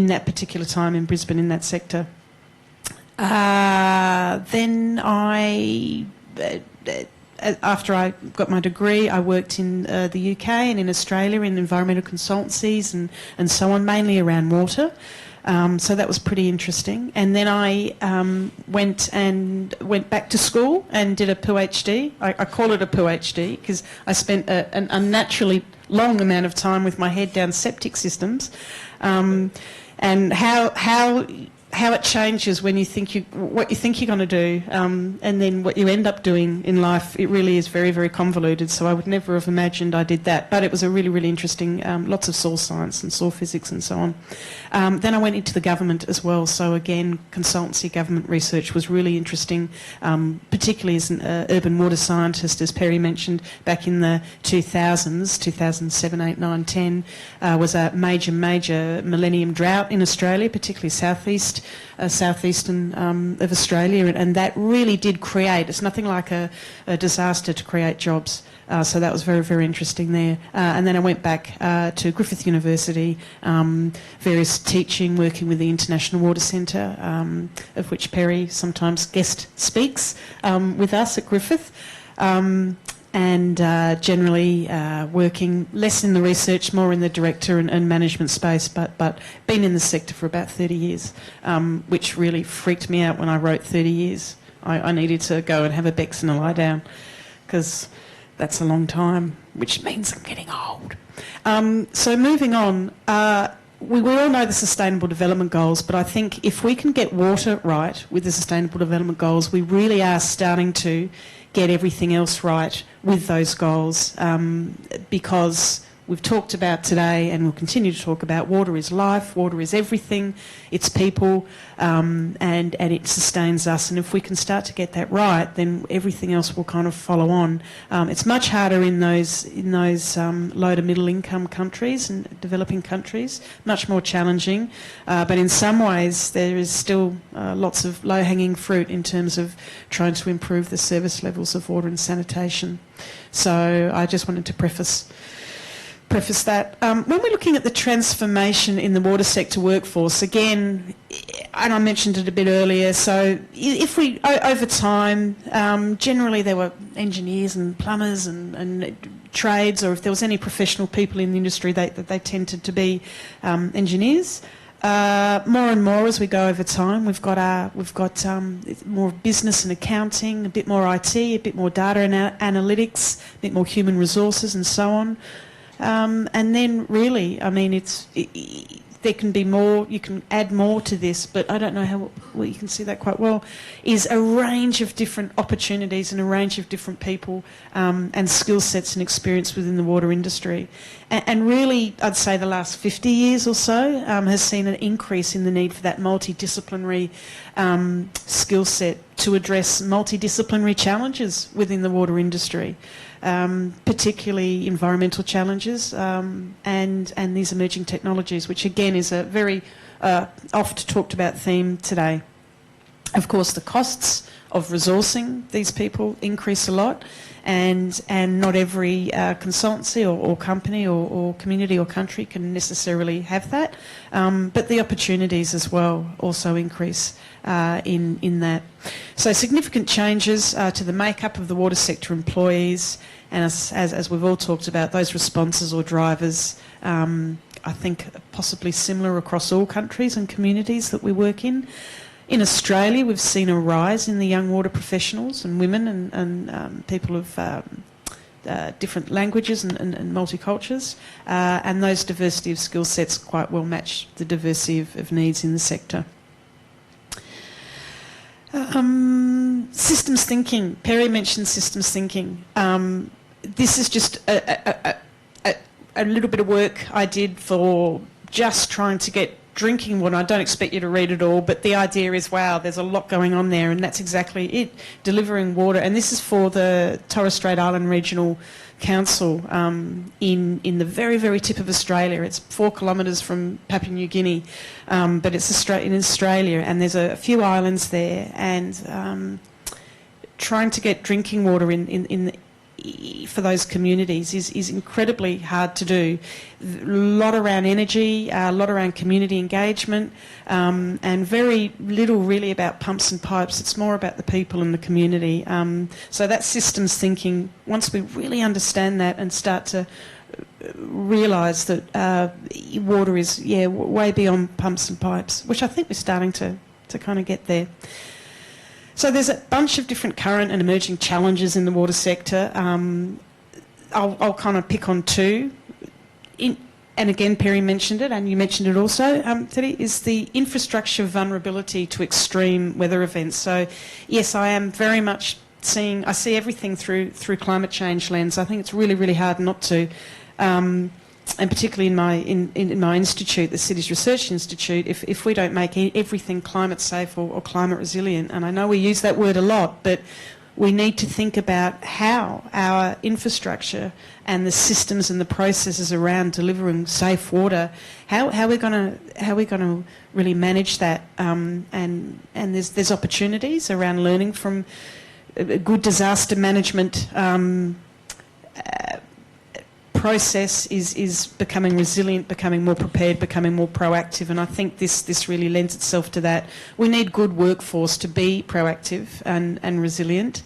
that particular time in Brisbane in that sector. Then after I got my degree, I worked in the UK and in Australia in environmental consultancies and so on, mainly around water. So that was pretty interesting. And then I went back to school and did a PhD. I call it a PhD because I spent an unnaturally long amount of time with my head down septic systems, and how it changes when you think what you think you're going to do, and then what you end up doing in life. It really is very, very convoluted. So I would never have imagined I did that. But it was a really, really interesting, lots of soil science and soil physics and so on. Then I went into the government as well. So again, consultancy government research was really interesting, particularly as an urban water scientist, as Perry mentioned, back in the 2000s, 2007, 8, 9, 10, was a major millennium drought in Australia, particularly southeastern of Australia, and that really did create, it's nothing like a disaster to create jobs. So that was very, very interesting there. And then I went back to Griffith University, various teaching, working with the International Water Centre, of which Perry sometimes guest speaks with us at Griffith. And generally working less in the research, more in the director and management space, but been in the sector for about 30 years, which really freaked me out when I wrote 30 years. I needed to go and have a Bex and a lie down, because that's a long time, which means I'm getting old. So moving on, we all know the Sustainable Development Goals, but I think if we can get water right with the Sustainable Development Goals, we really are starting to get everything else right with those goals, because we've talked about today and we'll continue to talk about water is life, water is everything, it's people, and it sustains us. And if we can start to get that right, then everything else will kind of follow on. It's much harder in those low to middle income countries and developing countries, much more challenging. But in some ways there is still lots of low-hanging fruit in terms of trying to improve the service levels of water and sanitation. So I just wanted to preface that. When we're looking at the transformation in the water sector workforce, again, and I mentioned it a bit earlier, so if we, over time, generally there were engineers and plumbers and trades, or if there was any professional people in the industry, they tended to be engineers. More and more as we go over time, we've got more business and accounting, a bit more IT, a bit more data and analytics, a bit more human resources and so on. And then really, I mean, there can be more, you can add more to this, but I don't know well, you can see that quite well, is a range of different opportunities and a range of different people and skill sets and experience within the water industry. And really, I'd say the last 50 years or so has seen an increase in the need for that multidisciplinary skill set to address multidisciplinary challenges within the water industry. Particularly environmental challenges and these emerging technologies, which again is a very oft talked about theme today. Of course, the costs of resourcing these people increase a lot, and not every consultancy or company or community or country can necessarily have that. But the opportunities as well also increase in that. So significant changes to the makeup of the water sector employees, and as we've all talked about, those responses or drivers, I think possibly similar across all countries and communities that we work in. In Australia, we've seen a rise in the young water professionals and women and people of different languages and multicultures, and those diversity of skill sets quite well match the diversity of needs in the sector. Systems thinking. Perry mentioned systems thinking. This is just a little bit of work I did for just trying to get drinking water. I don't expect you to read it all, but the idea is, wow, there's a lot going on there, and that's exactly it, delivering water. And this is for the Torres Strait Island Regional Council in the very, very tip of Australia. It's 4 kilometres from Papua New Guinea, but it's in Australia, and there's a few islands there, and trying to get drinking water for those communities is incredibly hard to do. A lot around energy, a lot around community engagement, and very little really about pumps and pipes. It's more about the people and the community. So that systems thinking, once we really understand that and start to realise that water is, way beyond pumps and pipes, which I think we're starting to kind of get there. So there's a bunch of different current and emerging challenges in the water sector. I'll kind of pick on 2. And again, Perry mentioned it, and you mentioned it also, Teddy, is the infrastructure vulnerability to extreme weather events. So, yes, I am very much I see everything through climate change lens. I think it's really, really hard not to. And particularly in my institute, the Cities Research Institute, if we don't make everything climate safe or climate resilient, and I know we use that word a lot, but we need to think about how our infrastructure and the systems and the processes around delivering safe water, how we're going to really manage that, and there's opportunities around learning from good disaster management. Process is becoming resilient, becoming more prepared, becoming more proactive, and I think this really lends itself to that. We need good workforce to be proactive and resilient.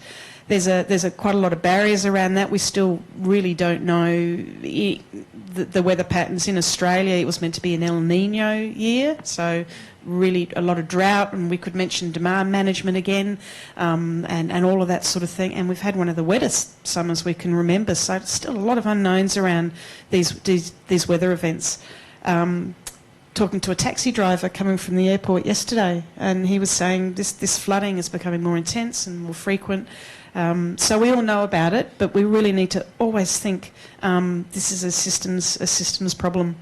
There's quite a lot of barriers around that. We still really don't know the weather patterns in Australia. It was meant to be an El Nino year, so really a lot of drought, and we could mention demand management again, and all of that sort of thing. And we've had one of the wettest summers we can remember, so it's still a lot of unknowns around these weather events. Talking to a taxi driver coming from the airport yesterday, and he was saying this flooding is becoming more intense and more frequent. So we all know about it, but we really need to always think this is a systems problem.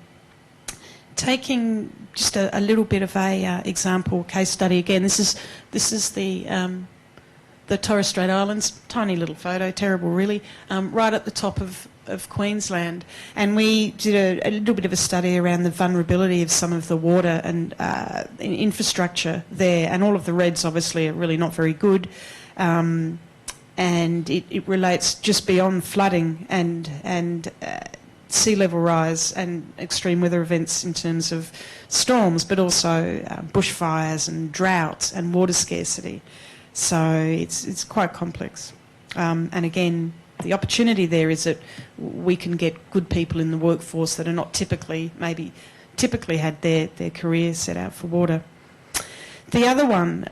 Taking just a little bit of a example case study again. This is the Torres Strait Islands, tiny little photo, terrible really, right at the top of Queensland, and we did a little bit of a study around the vulnerability of some of the water and infrastructure there, and all of the reds obviously are really not very good, and it relates just beyond flooding and sea level rise and extreme weather events in terms of storms, but also bushfires and drought and water scarcity. So it's quite complex. And again, the opportunity there is that we can get good people in the workforce that are not typically had their career set out for water. The other one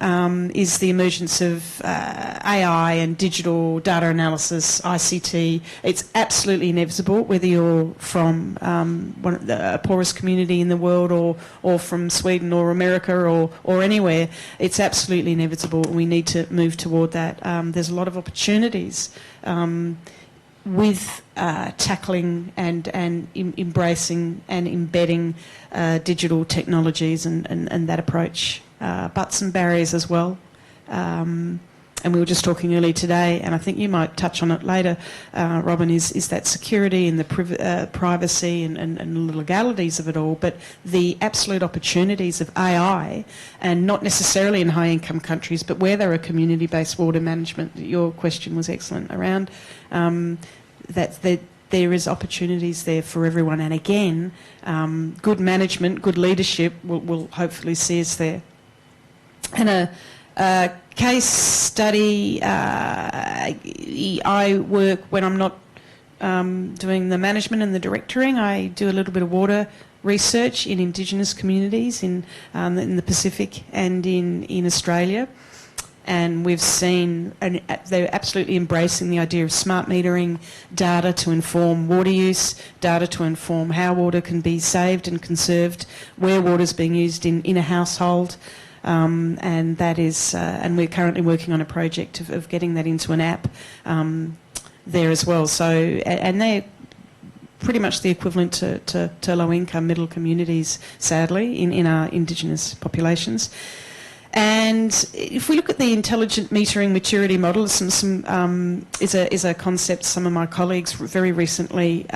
is the emergence of AI and digital data analysis, ICT. It's absolutely inevitable, whether you're from a poorest community in the world or from Sweden or America or anywhere. It's absolutely inevitable. We need to move toward that. There's a lot of opportunities with tackling and embracing and embedding digital technologies and that approach. But some barriers as well. And we were just talking earlier today, and I think you might touch on it later, Robin, is that security and the privacy and the legalities of it all, but the absolute opportunities of AI, and not necessarily in high-income countries, but where there are community-based water management. Your question was excellent around that there is opportunities there for everyone. And again, good management, good leadership will hopefully see us there. And a case study, I work when I'm not doing the management and the directoring. I do a little bit of water research in Indigenous communities in the Pacific and in Australia. And we've seen, and they're absolutely embracing the idea of smart metering, data to inform water use, data to inform how water can be saved and conserved, where water's being used in a household. And that is, and we're currently working on a project of getting that into an app there as well. So, and pretty much the equivalent to low-income middle communities, sadly, in our Indigenous populations. And if we look at the intelligent metering maturity model, is a concept some of my colleagues very recently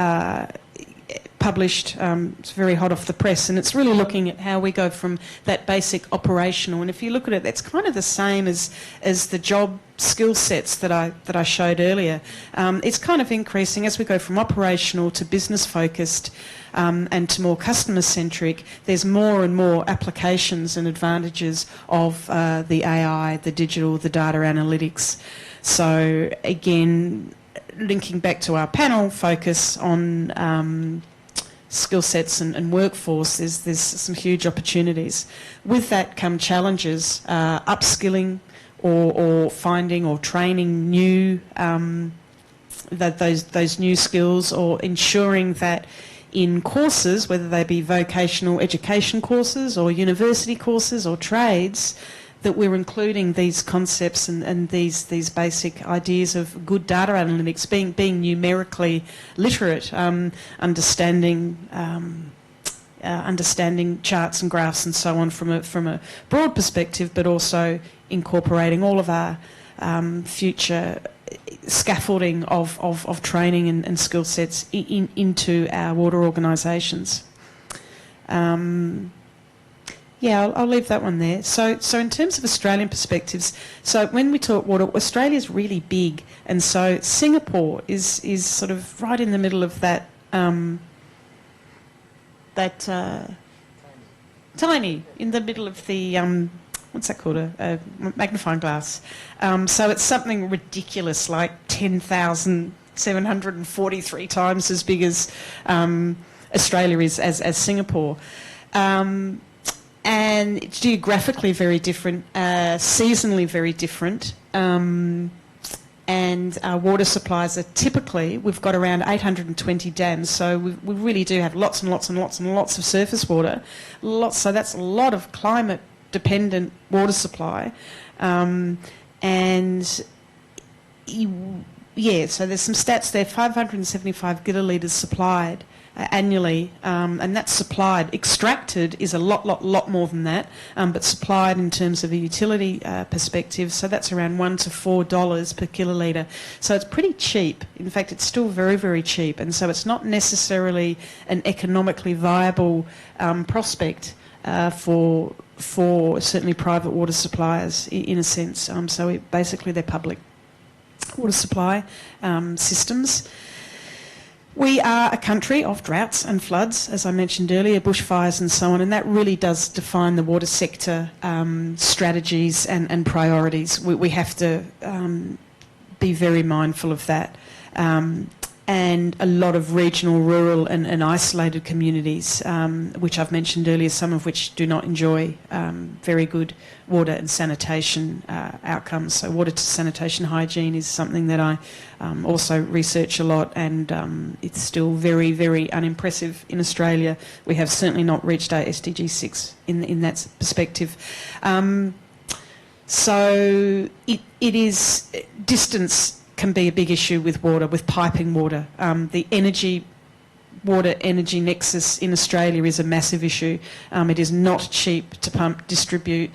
published. It's very hot off the press, and it's really looking at how we go from that basic operational. And if you look at it, that's kind of the same as the job skill sets that I showed earlier. It's kind of increasing as we go from operational to business focused. And to more customer-centric, there's more and more applications and advantages of the AI, the digital, the data analytics. So again, linking back to our panel focus on skill sets and workforce, there's some huge opportunities. With that come challenges, upskilling or finding or training new those new skills, or ensuring that in courses, whether they be vocational education courses or university courses or trades, that we're including these concepts and these basic ideas of good data analytics, being numerically literate, understanding charts and graphs and so on from a broad perspective, but also incorporating all of our future scaffolding of training and skill sets into our water organisations. Yeah, I'll leave that one there. So in terms of Australian perspectives, so when we talk water, Australia's really big, and so Singapore is sort of right in the middle of that tiny, in the middle of the what's that called, a magnifying glass. So it's something ridiculous, like 10,743 times as big as Australia is as Singapore. And it's geographically very different, seasonally very different, and our water supplies are typically, we've got around 820 dams, so we really do have lots and lots and lots and lots of surface water, so that's a lot of climate-dependent water supply, and yeah, so there's some stats there, 575 gigalitres supplied annually, and that's supplied. Extracted is a lot more than that, but supplied in terms of a utility perspective, so that's around $1 to $4 per kilolitre. So it's pretty cheap. In fact, it's still very, very cheap, and so it's not necessarily an economically viable prospect for certainly private water suppliers in a sense. So basically they're public water supply systems. We are a country of droughts and floods, as I mentioned earlier, bushfires and so on, and that really does define the water sector strategies and priorities. We have to be very mindful of that. And a lot of regional, rural and isolated communities, which I've mentioned earlier, some of which do not enjoy very good water and sanitation outcomes. So water to sanitation hygiene is something that I also research a lot, and it's still very, very unimpressive in Australia. We have certainly not reached our SDG 6 in that perspective. So it is distance can be a big issue with water, with piping water. The water-energy nexus in Australia is a massive issue. It is not cheap to pump, distribute,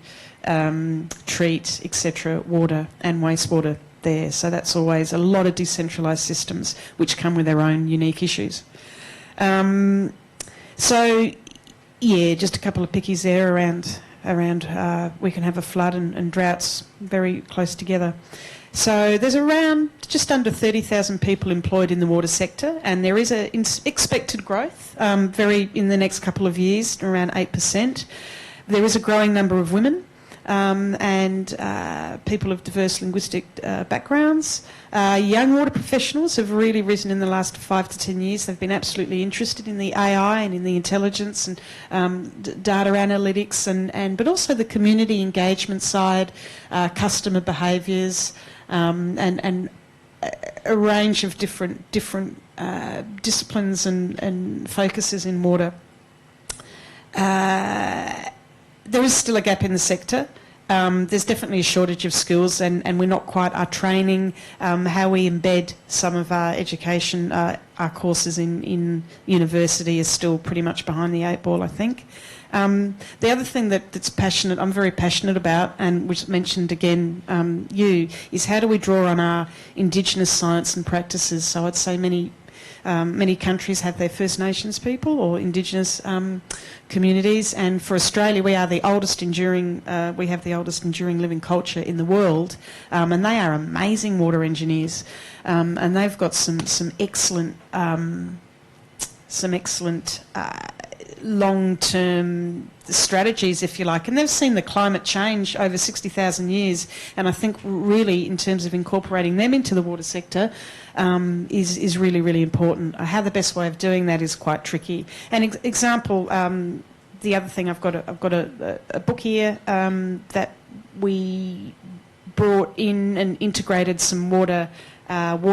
treat, etc., water and wastewater there. So that's always a lot of decentralised systems which come with their own unique issues. So, yeah, just a couple of pickies there around we can have a flood and droughts very close together. So there's around just under 30,000 people employed in the water sector, and there is an expected growth in the next couple of years, around 8%. There is a growing number of women and people of diverse linguistic backgrounds. Young water professionals have really risen in the last 5 to 10 years. They've been absolutely interested in the AI and in the intelligence and data analytics, but also the community engagement side, customer behaviours, and a range of different disciplines and focuses in water. There is still a gap in the sector. there's definitely a shortage of skills, and we're not quite, our training, how we embed some of our education, our courses in university is still pretty much behind the 8 ball, I think. The other thing I'm very passionate about, and which mentioned again is how do we draw on our Indigenous science and practices. So I'd say many countries have their First Nations people or Indigenous communities, and for Australia we are the oldest enduring, we have the oldest enduring living culture in the world, and they are amazing water engineers, and they've got some excellent long-term strategies, if you like, and they've seen the climate change over 60,000 years, and I think really in terms of incorporating them into the water sector is really, really important. How the best way of doing that is quite tricky. An example, the other thing, I've got a book here that we brought in and integrated some water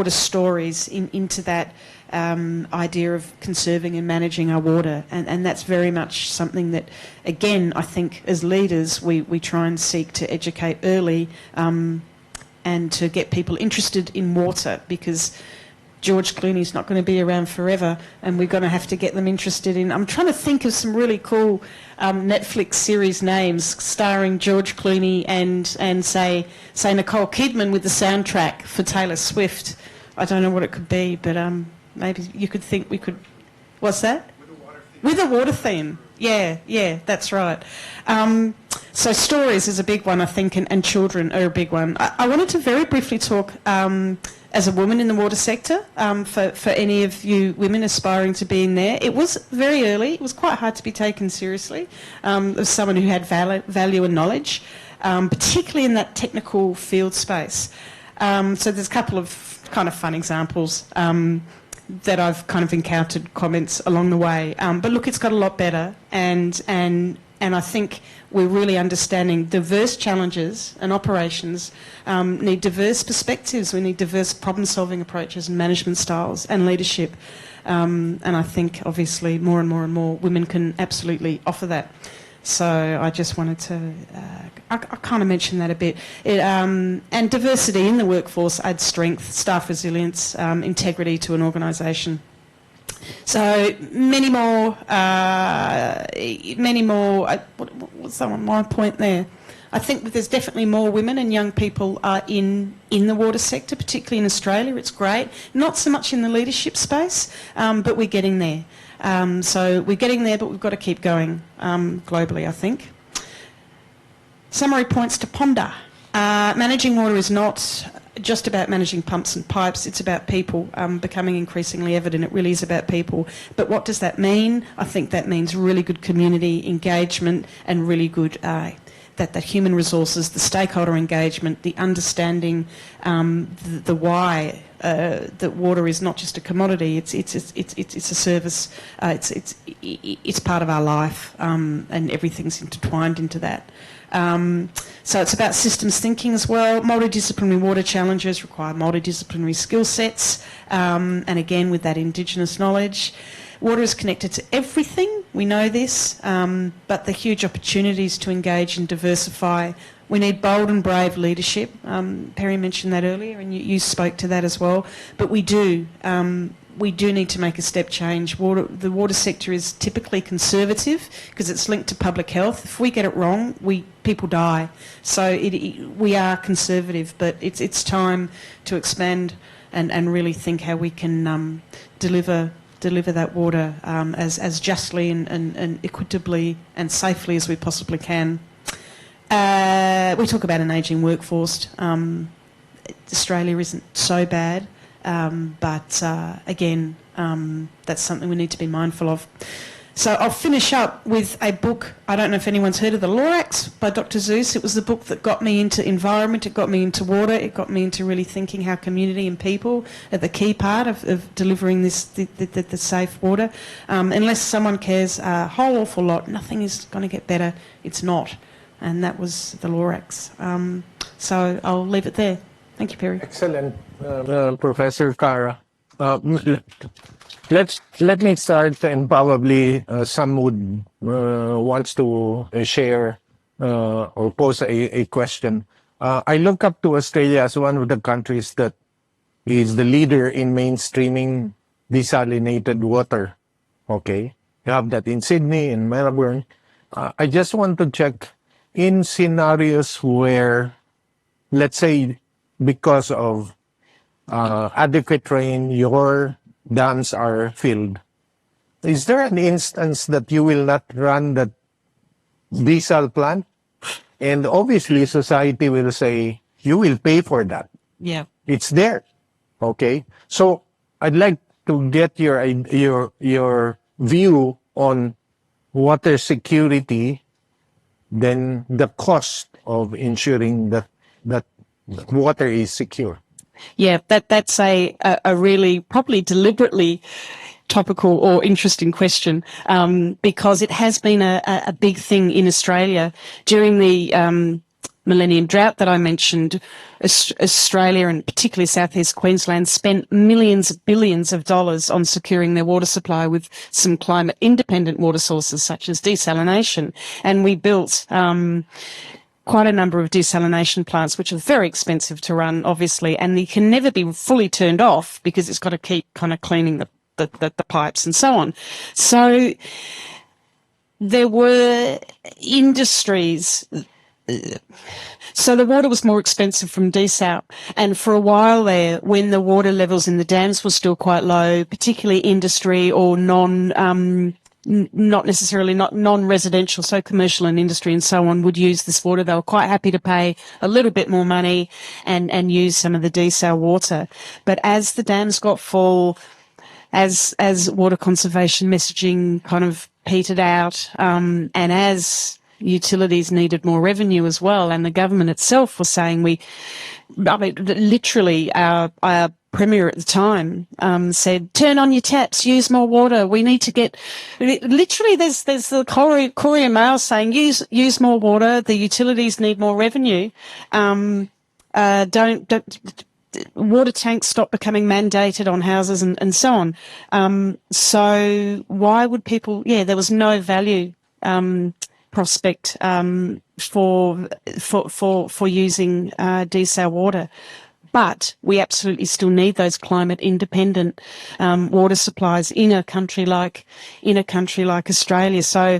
stories into that idea of conserving and managing our water, and that's very much something that, again, I think as leaders we try and seek to educate early and to get people interested in water, because George Clooney's not going to be around forever, and we're going to have to get them interested in... I'm trying to think of some really cool Netflix series names starring George Clooney and say Nicole Kidman with the soundtrack for Taylor Swift. I don't know what it could be, but maybe you could think we could... What's that? With a water theme. Yeah, that's right. So stories is a big one, I think, and children are a big one. I wanted to very briefly talk as a woman in the water sector, for any of you women aspiring to be in there. It was very early. It was quite hard to be taken seriously as someone who had value and knowledge, particularly in that technical field space. So there's a couple of kind of fun examples that I've kind of encountered comments along the way. But look, it's got a lot better, and I think we're really understanding diverse challenges, and operations need diverse perspectives. We need diverse problem-solving approaches and management styles and leadership. And I think, obviously, more and more women can absolutely offer that. So I just wanted to, I kind of mentioned that a bit. And diversity in the workforce adds strength, staff resilience, integrity to an organisation. So many more. What's my point there? I think that there's definitely more women and young people are in the water sector, particularly in Australia. It's great. Not so much in the leadership space, but we're getting there. So we're getting there, but we've got to keep going globally, I think. Summary points to ponder. Managing water is not just about managing pumps and pipes. It's about people, becoming increasingly evident. It really is about people. But what does that mean? I think that means really good community engagement and really good that human resources, the stakeholder engagement, the understanding the why. That water is not just a commodity; it's a service. It's part of our life, and everything's intertwined into that. So it's about systems thinking as well. Multidisciplinary water challenges require multidisciplinary skill sets, and again with that Indigenous knowledge. Water is connected to everything. We know this, but the huge opportunities to engage and diversify. We need bold and brave leadership. Perry mentioned that earlier, and you spoke to that as well. But we do need to make a step change. The water sector is typically conservative because it's linked to public health. If we get it wrong, people die. So we are conservative, but it's time to expand and really think how we can deliver that water as justly and equitably and safely as we possibly can. We talk about an ageing workforce. Australia isn't so bad, but again, that's something we need to be mindful of. So I'll finish up with a book. I don't know if anyone's heard of The Lorax by Dr. Zeus. It was the book that got me into environment, it got me into water, it got me into really thinking how community and people are the key part of delivering the safe water. Unless someone cares a whole awful lot, nothing is going to get better. It's not. And that was The Lorax. So I'll leave it there. Thank you, Perry. Excellent, Professor Cara. Let me start, and probably some would wants to share or pose a question. I look up to Australia as one of the countries that is the leader in mainstreaming desalinated water. Okay, you have that in Sydney, in Melbourne. I just want to check in scenarios where, let's say, because of adequate rain, your dams are filled. Is there an instance that you will not run that desal plant? And obviously, society will say, you will pay for that. Yeah. It's there. Okay? So, I'd like to get your view on water security, then the cost of ensuring that water is secure. Yeah, that's a really probably deliberately topical or interesting question, because it has been a big thing in Australia during the millennium drought that I mentioned. Australia and particularly southeast Queensland spent millions, billions of dollars on securing their water supply with some climate independent water sources such as desalination, and we built quite a number of desalination plants, which are very expensive to run, obviously, and you can never be fully turned off because it's got to keep kind of cleaning the pipes and so on. So there were industries. So the water was more expensive from desal, and for a while there, when the water levels in the dams were still quite low, particularly industry or not necessarily non-residential, so commercial and industry and so on would use this water. They were quite happy to pay a little bit more money and use some of the desal water. But as the dams got full, as water conservation messaging kind of petered out, and as utilities needed more revenue as well, and the government itself was saying literally our Premier at the time said, turn on your taps, use more water. We need to get, literally there's the Courier Mail saying use more water. The utilities need more revenue. Don't water tanks stop becoming mandated on houses and so on. So why would people, there was no value prospect for using desal water. But we absolutely still need those climate independent water supplies in a country like Australia. So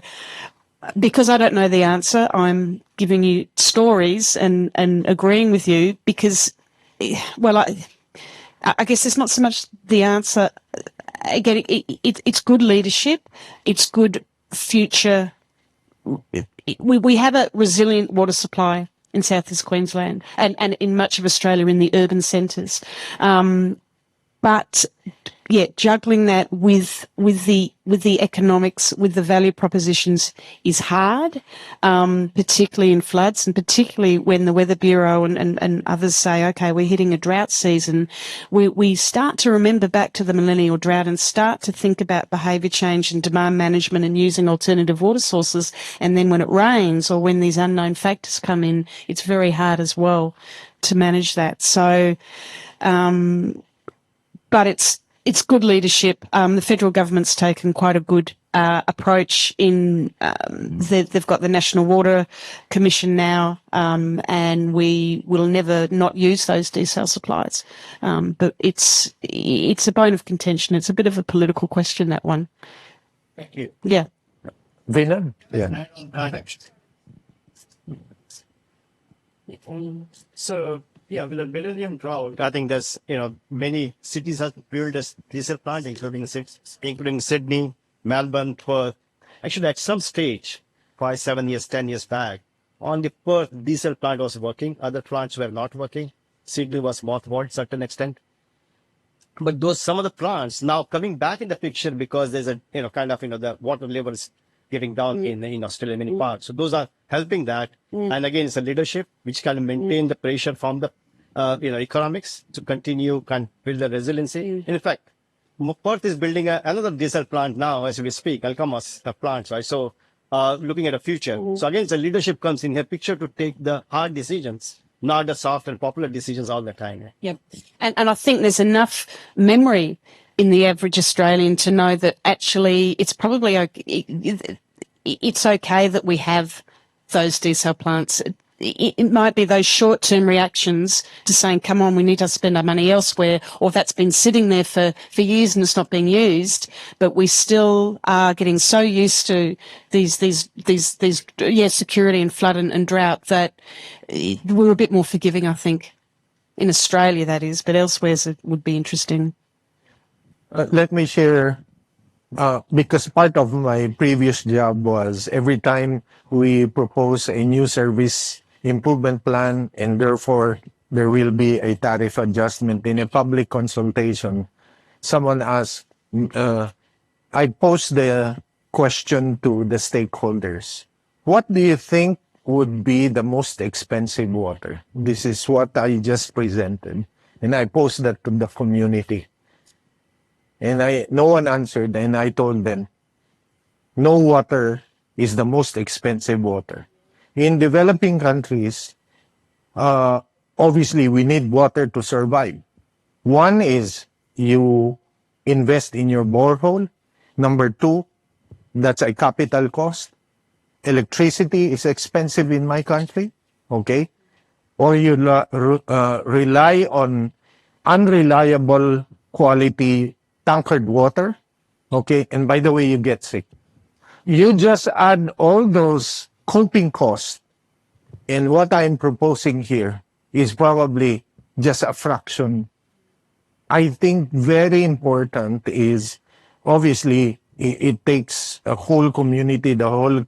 because I don't know the answer, I'm giving you stories and agreeing with you because, well, I guess it's not so much the answer. Again, it's good leadership. It's good future. We have a resilient water supply in southeast Queensland and in much of Australia in the urban centres. But juggling that with the economics, with the value propositions is hard, particularly in floods and particularly when the Weather Bureau and others say, okay, we're hitting a drought season. We start to remember back to the millennial drought and start to think about behaviour change and demand management and using alternative water sources. And then when it rains or when these unknown factors come in, it's very hard as well to manage that. So, but it's good leadership. The federal government's taken quite a good approach in they've got the National Water Commission now, and we will never not use those desal supplies. But it's a bone of contention. It's a bit of a political question, that one. Thank you. Yeah. Veena? Yeah. So, with the millennium drought, I think there's, many cities have built a diesel plant, including Sydney, Melbourne, Perth. Actually, at some stage, 5, 7 years, 10 years back, on the Perth diesel plant was working, other plants were not working. Sydney was mothballed to a certain extent. But some of the plants now coming back in the picture because there's a, the water level is getting down in Australia in many parts. So those are helping that. And again, it's a leadership which can maintain the pressure from the, economics to continue, can build the resiliency. In fact, Perth is building another diesel plant now as we speak, Alcoma's plants, right? So, looking at the future. So again, the leadership comes in here picture to take the hard decisions, not the soft and popular decisions all the time. Yeah. And I think there's enough memory in the average Australian to know that actually it's probably okay. It's okay that we have those desal plants. It might be those short-term reactions to saying, come on, we need to spend our money elsewhere, or that's been sitting there for years and it's not being used, but we still are getting so used to these security and flood and drought that we're a bit more forgiving, I think. In Australia, that is, but elsewhere it would be interesting. Let me share, because part of my previous job was every time we propose a new service improvement plan and therefore there will be a tariff adjustment in a public consultation, someone asked, I posed the question to the stakeholders. What do you think would be the most expensive water? This is what I just presented. And I posed that to the community. And no one answered, and I told them, no water is the most expensive water. In developing countries, obviously we need water to survive. One is you invest in your borehole. Number two, that's a capital cost. Electricity is expensive in my country, okay? Or you rely on unreliable quality tankered water, okay? And by the way, you get sick. You just add all those coping costs, and what I'm proposing here is probably just a fraction. I think very important is, obviously, it takes a whole community, the whole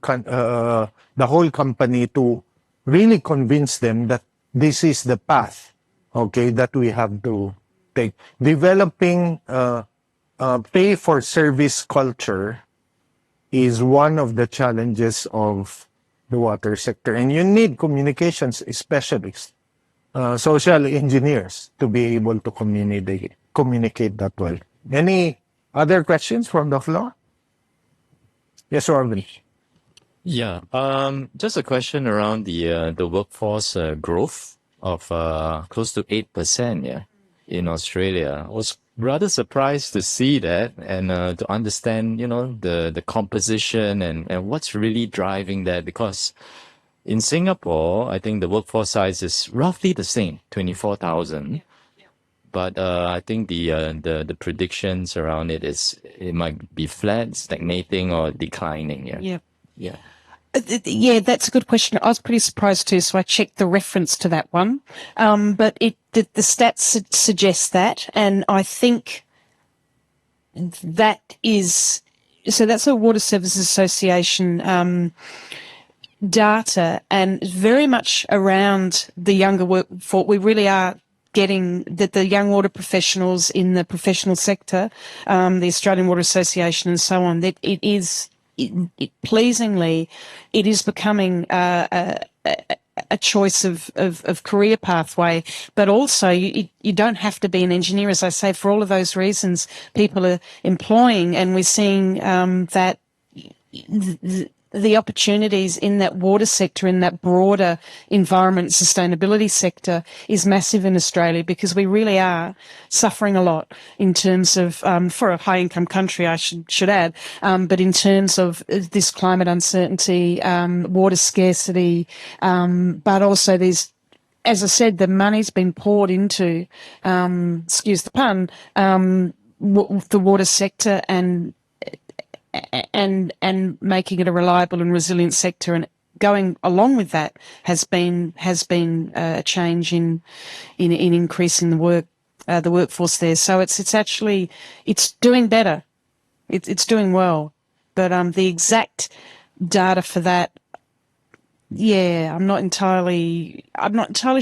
company to really convince them that this is the path, okay, that we have to take. Developing pay-for-service culture is one of the challenges of the water sector. And you need communications specialists, social engineers to be able to communicate that well. Any other questions from the floor? Yes, Robin. Yeah, just a question around the workforce growth of close to 8%, yeah, in Australia. I was rather surprised to see that and to understand, the composition and what's really driving that, because in Singapore, I think the workforce size is roughly the same, 24,000. But I think the predictions around it might be flat, stagnating, or declining. Yeah. Yeah. Yeah, that's a good question. I was pretty surprised too, so I checked the reference to that one. But the stats suggest that, and I think that is so. That's a Water Services Association data, and very much around the younger workforce. We really are getting that the young water professionals in the professional sector, the Australian Water Association and so on, that pleasingly, it is becoming a choice of career pathway, but also you don't have to be an engineer. As I say, for all of those reasons, people are employing, and we're seeing that the opportunities in that water sector, in that broader environment sustainability sector, is massive in Australia, because we really are suffering a lot in terms of, for a high income country, I should add, but in terms of this climate uncertainty, water scarcity, but also there's, as I said, the money's been poured into, excuse the pun, the water sector and making it a reliable and resilient sector, and going along with that has been a change in increasing the workforce there. So it's actually doing better, it's doing well, but the exact data for that, yeah, I'm not entirely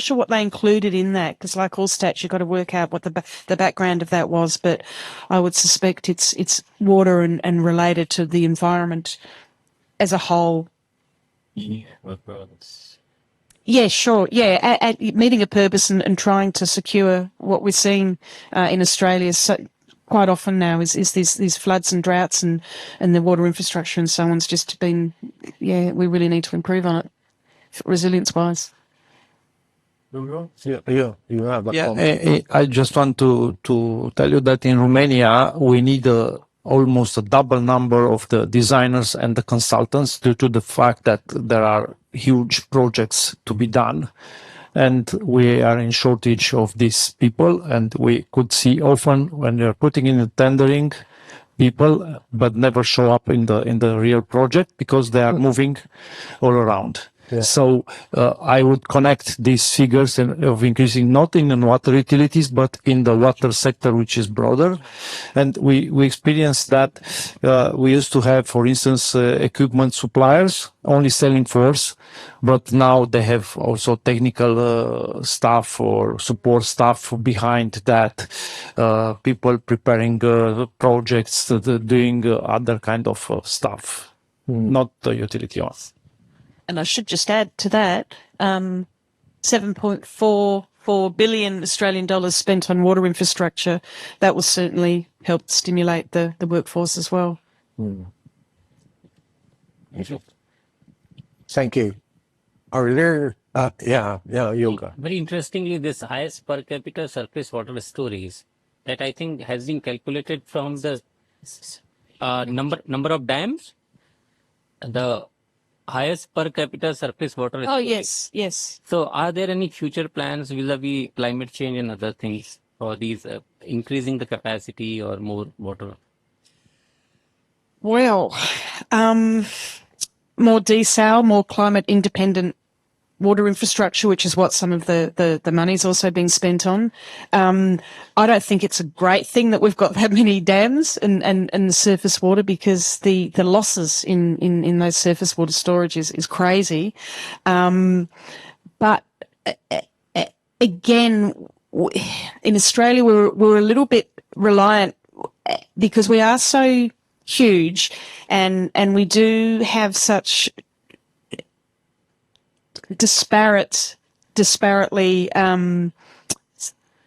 sure what they included in that, because like all stats, you've got to work out what the background of that was. But I would suspect it's water and related to the environment as a whole. Yeah, sure. Yeah, at meeting a purpose and trying to secure what we're seeing in Australia quite often now is these floods and droughts and the water infrastructure and so on. It's just been, yeah, we really need to improve on it, resilience-wise. You have a comment. I just want to tell you that in Romania we need almost a double number of the designers and the consultants due to the fact that there are huge projects to be done. And we are in shortage of these people, and we could see often when they're putting in the tendering people, but never show up in the real project because they are moving all around. Yeah. So I would connect these figures of increasing not in the water utilities, but in the water sector, which is broader. And we experienced that we used to have, for instance, equipment suppliers only selling force, but now they have also technical staff or support staff behind that, people preparing projects, doing other kind of stuff, not the utility ones. And I should just add to that, 7.44 billion Australian dollars spent on water infrastructure. That will certainly help stimulate the workforce as well. Thank you. Are there, Yoga. Very interestingly, this highest per capita surface water stories that I think has been calculated from the number of dams. The highest per capita surface water. Oh, yes, yes. So are there any future plans vis-a-vis climate change and other things for these increasing the capacity or more water? Well, more desal, more climate independent water infrastructure, which is what some of the money's also being spent on. I don't think it's a great thing that we've got that many dams and surface water, because the losses in those surface water storage is crazy. But again, in Australia, we're a little bit reliant because we are so huge and we do have such disparately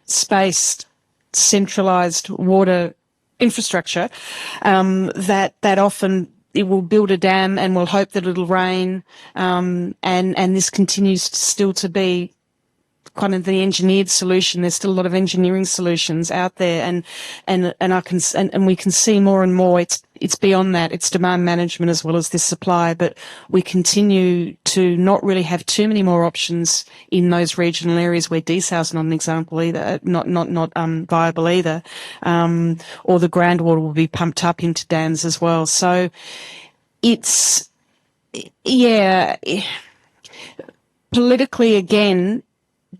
spaced, centralized water infrastructure, that often it will build a dam and we'll hope that it'll rain, and this continues still to be kind of the engineered solution. There's still a lot of engineering solutions out there, and we can see more and more. It's beyond that. It's demand management as well as this supply, but we continue to not really have too many more options in those regional areas where desal is not an example either, not viable either, or the groundwater will be pumped up into dams as well. So it's politically again.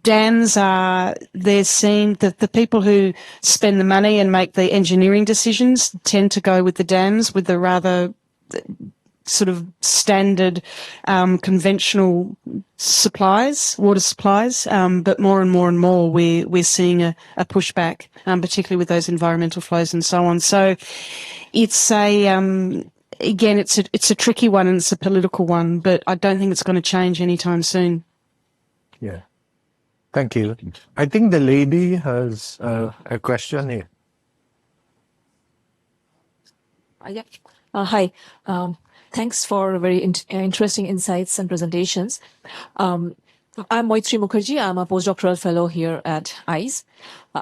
Dams they're seen that the people who spend the money and make the engineering decisions tend to go with the dams, with the rather sort of standard, conventional supplies, water supplies. But more and more and more, we're seeing a pushback, particularly with those environmental flows and so on. So it's again, it's a tricky one and it's a political one, but I don't think it's going to change anytime soon. Yeah. Thank you. I think the lady has a question here. Hi. Thanks for very interesting insights and presentations. I'm Moitri Mukherjee. I'm a postdoctoral fellow here at ICE.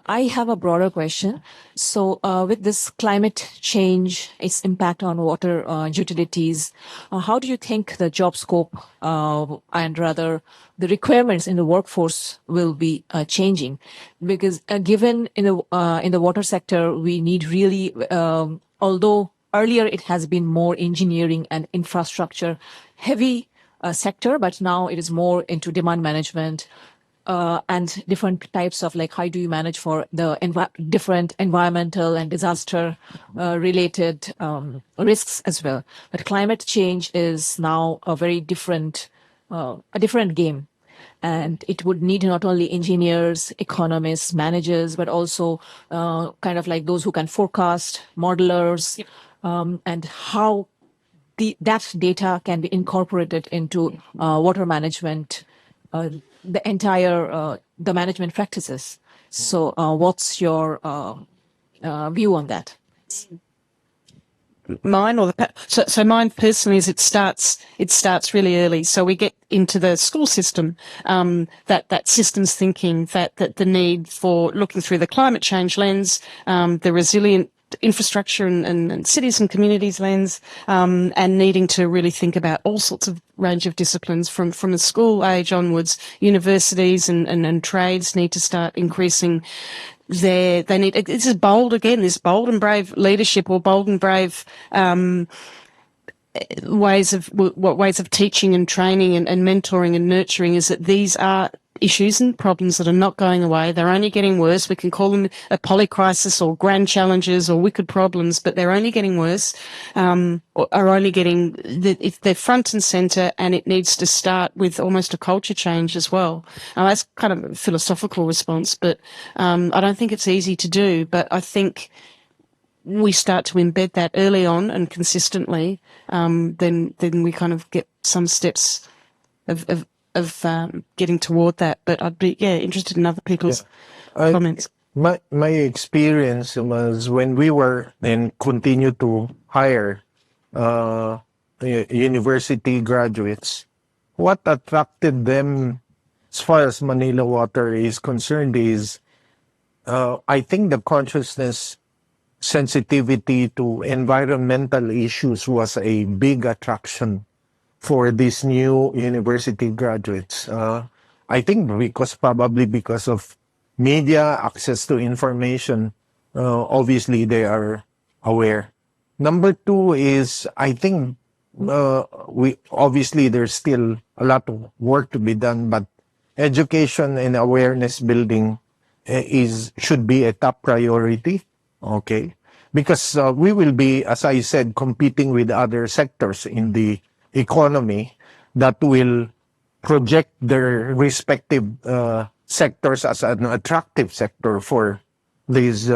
I have a broader question. So with this climate change, its impact on water utilities, how do you think the job scope and rather the requirements in the workforce will be changing? Because given in the water sector, we need really, although earlier it has been more engineering and infrastructure heavy sector, but now it is more into demand management and different types of like how do you manage for the different environmental and disaster related risks as well. But climate change is now a very different game. And it would need not only engineers, economists, managers, but also kind of like those who can forecast, modelers, and how that data can be incorporated into water management, the entire the management practices. So, what's your view on that? Mine or so mine personally is it starts really early. So we get into the school system, that systems thinking, that the need for looking through the climate change lens, the resilient infrastructure and cities and communities lens, and needing to really think about all sorts of range of disciplines from a school age onwards. Universities and trades need to start increasing they need, this is bold again, this bold and brave leadership or bold and brave, ways of teaching and training and mentoring and nurturing, is that these are issues and problems that are not going away. They're only getting worse. We can call them a polycrisis or grand challenges or wicked problems, but they're only getting worse, or are only getting, if they're front and center, and it needs to start with almost a culture change as well. Now, that's kind of a philosophical response, but I don't think it's easy to do, but I think we start to embed that early on and consistently, then we kind of get some steps of getting toward that. But I'd be interested in other people's comments. My experience was when we were and continue to hire university graduates, what attracted them as far as Manila Water is concerned is I think the consciousness, sensitivity to environmental issues was a big attraction for these new university graduates. I think probably because of media, access to information, obviously they are aware. Number two is, I think obviously there's still a lot of work to be done, but education and awareness building should be a top priority. Okay, because we will be, as I said, competing with other sectors in the economy that will project their respective sectors as an attractive sector for this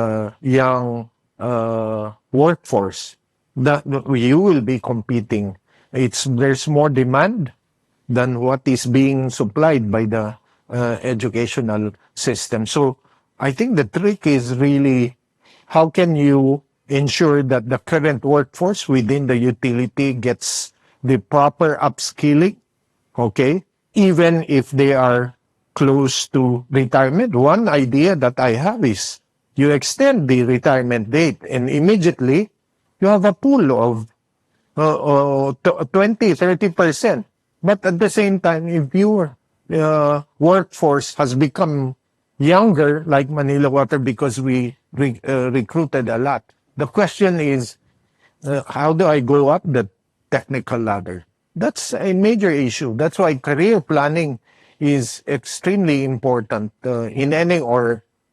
young workforce. That you will be competing. There's more demand than what is being supplied by the educational system. So I think the trick is really, how can you ensure that the current workforce within the utility gets the proper upskilling, okay, even if they are close to retirement? One idea that I have is you extend the retirement date and immediately you have a pool of 20-30%. But at the same time, if your workforce has become younger, like Manila Water, because we recruited a lot, the question is, how do I go up the technical ladder? That's a major issue. That's why career planning is extremely important in any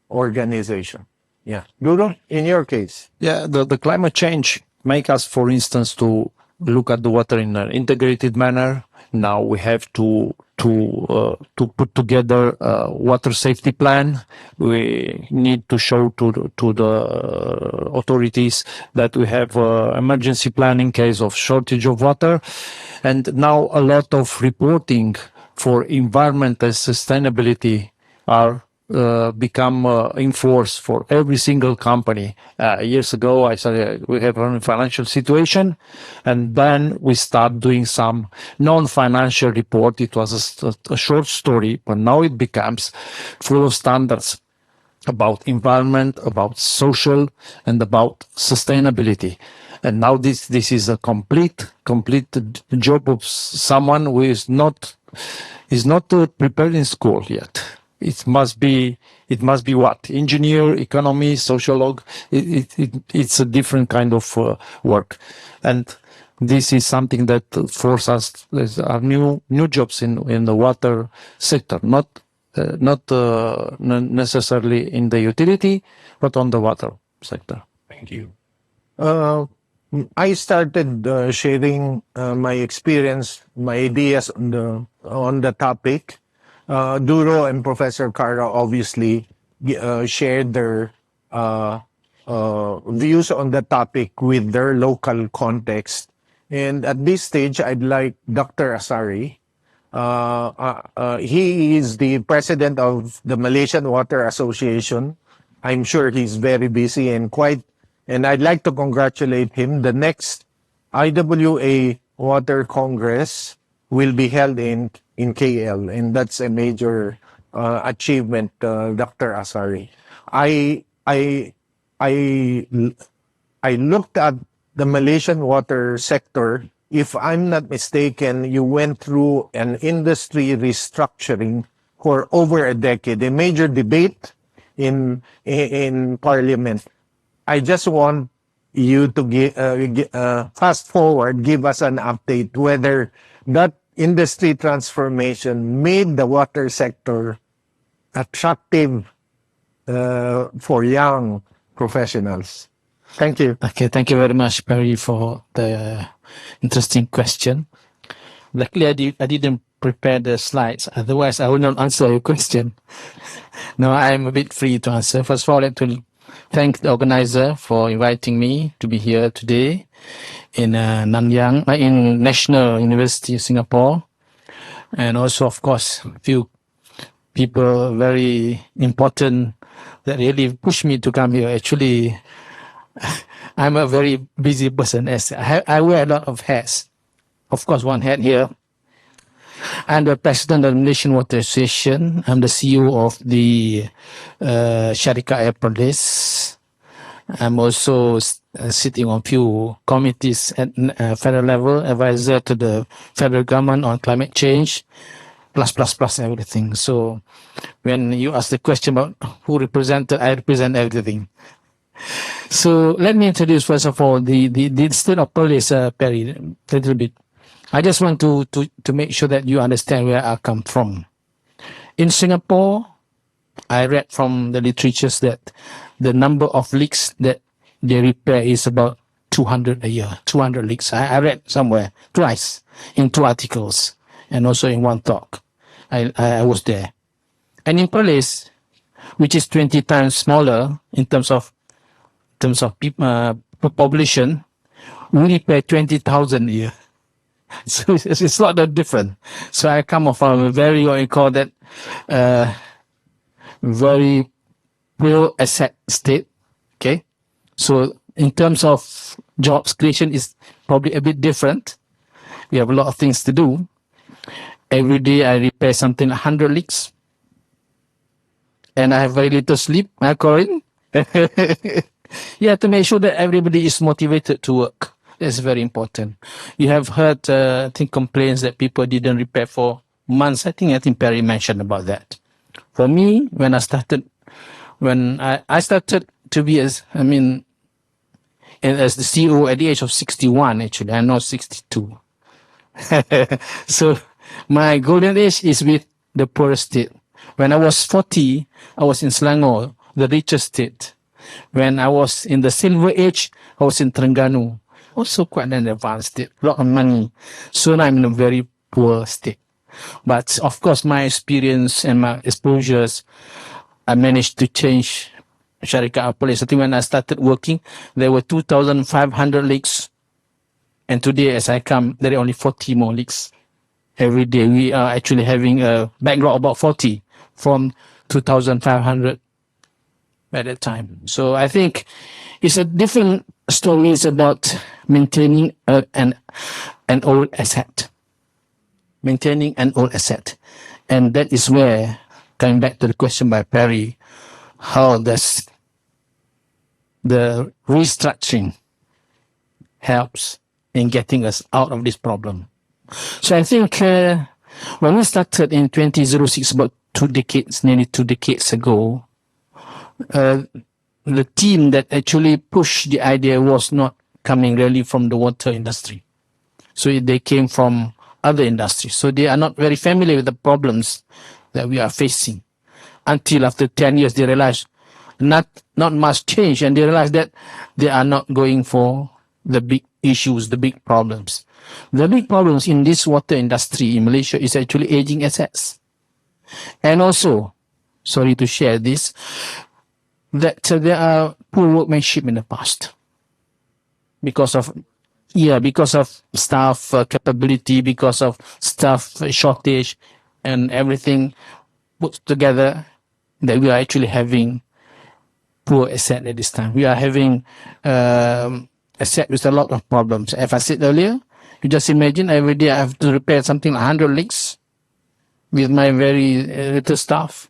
organization. Yeah. Guru, in your case? Yeah, the climate change make us, for instance, to look at the water in an integrated manner. Now we have to put together a water safety plan. We need to show to the authorities that we have emergency plan in case of shortage of water. And now a lot of reporting for environmental sustainability are become enforced for every single company. Years ago, I said we have a financial situation, and then we start doing some non-financial report. It was a short story, but now it becomes full of standards about environment, about social, and about sustainability. And now this is a complete job of someone who is not prepared in school yet. It must be what? Engineer, economy, sociolog. It's a different kind of work. And this is something that forces us, there's new jobs in the water sector, not necessarily in the utility, but on the water sector. Thank you. I started sharing my experience, my ideas on the topic. Duro and Professor Cara obviously shared their views on the topic with their local context. And at this stage, I'd like Dr. Asari. He is the president of the Malaysian Water Association. I'm sure he's very busy and I'd like to congratulate him. The next IWA Water Congress will be held in KL, and that's a major achievement, Dr. Asari. I I looked at the Malaysian water sector. If I'm not mistaken, you went through an industry restructuring for over a decade, a major debate in Parliament. I just want you to fast forward, give us an update whether that industry transformation made the water sector attractive for young professionals. Thank you. Okay, thank you very much, Perry, for the interesting question. Luckily, I didn't prepare the slides. Otherwise, I would not answer your question. No, I'm a bit free to answer. First of all, I'd like to thank the organizer for inviting me to be here today in Nanyang, in National University of Singapore. And also, of course, a few people very important that really pushed me to come here. Actually, I'm a very busy person. I wear a lot of hats. Of course, one hat here. I'm the president of the Malaysian Water Association. I'm the CEO of the Syarikat Air Police. I'm also sitting on few committees at federal level, advisor to the federal government on climate change, plus everything. So when you ask the question about who represented, I represent everything. So let me introduce first of all the state of police, Perry, a little bit. I just want to make sure that you understand where I come from. In Singapore, I read from the literatures that the number of leaks that they repair is about 200 a year. 200 leaks. I read somewhere twice in 2 articles and also in one talk. I was there. And in Perlis, which is 20 times smaller in terms of people, population, we repair 20,000 a year. So it's a lot different. So I come from a very, what you call that, very poor asset state. Okay. So in terms of jobs creation is probably a bit different. We have a lot of things to do. Every day I repair something 100 leaks. And I have very little sleep, Corinne. Yeah, to make sure that everybody is motivated to work. That's very important. You have heard, I think, complaints that people didn't repair for months. I think Perry mentioned about that. For me, when I started to be as the CEO at the age of 61, actually, I'm now 62. So my golden age is with the poorest state. When I was 40, I was in Selangor, the richest state. When I was in the silver age, I was in Terengganu, also quite an advanced state, a lot of money. So now I'm in a very poor state. But of course, my experience and my exposures, I managed to change Syarikat Police. I think when I started working, there were 2,500 leaks. And today, as I come, there are only 40 more leaks. Every day, we are actually having a backlog about 40 from 2,500 at that time. So I think it's a different story. It's about maintaining an old asset. Maintaining an old asset. And that is where, coming back to the question by Perry, how does the restructuring helps in getting us out of this problem? So I think when we started in 2006, about nearly two decades ago, the team that actually pushed the idea was not coming really from the water industry. So they came from other industries. So they are not very familiar with the problems that we are facing. Until after 10 years, they realized not much change, and they realized that they are not going for the big issues, the big problems. The big problems in this water industry in Malaysia is actually aging assets. And also, sorry to share this, that there are poor workmanship in the past. Because of staff capability, because of staff shortage and everything put together, that we are actually having poor asset at this time. We are having asset with a lot of problems. As I said earlier, you just imagine every day I have to repair something like 100 leaks with my very little staff.